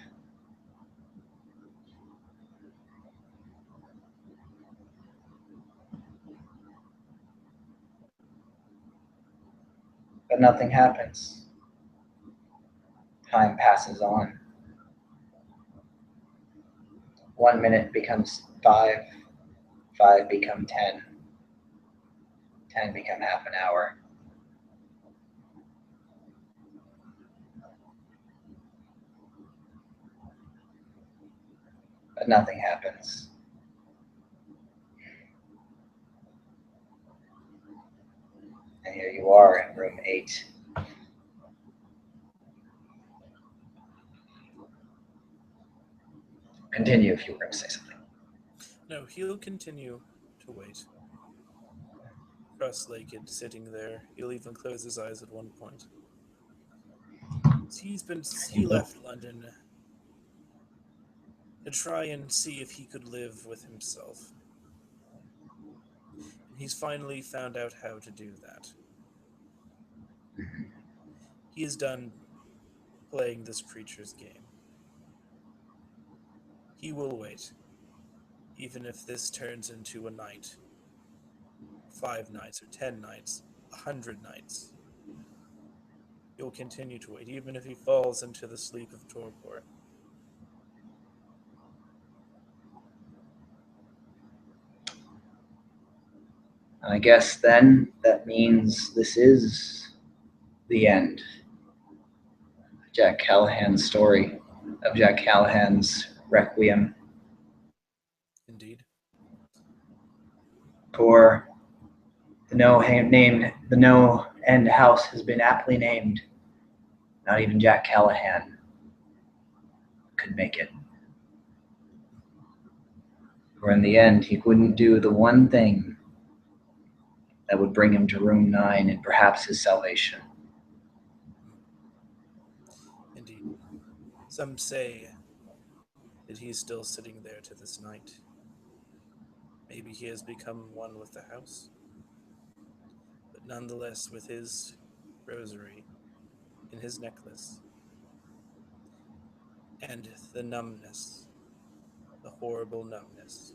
But nothing happens. Time passes on. 1 minute becomes 5. 5 become 10. 10 become half an hour. But nothing happens. And here you are in room 8. Continue if you were going to say something. No, he'll continue to wait. Cross-legged, sitting there. He'll even close his eyes at one point. He left London to try and see if he could live with himself. And he's finally found out how to do that. He is done playing this creature's game. He will wait, even if this turns into a night, 5 nights, or 10 nights, 100 nights. He'll continue to wait, even if he falls into the sleep of torpor. I guess then that means this is the end. Jack Callahan's story, of Jack Callahan's Requiem. Indeed. For the no end house has been aptly named. Not even Jack Callahan could make it. For in the end, he wouldn't do the one thing that would bring him to room 9 and perhaps his salvation. Indeed. Some say that he is still sitting there to this night. Maybe he has become one with the house. But nonetheless, with his rosary in his necklace, and the numbness, the horrible numbness,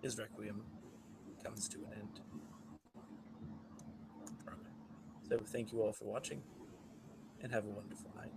his requiem comes to an end. So thank you all for watching, and have a wonderful night.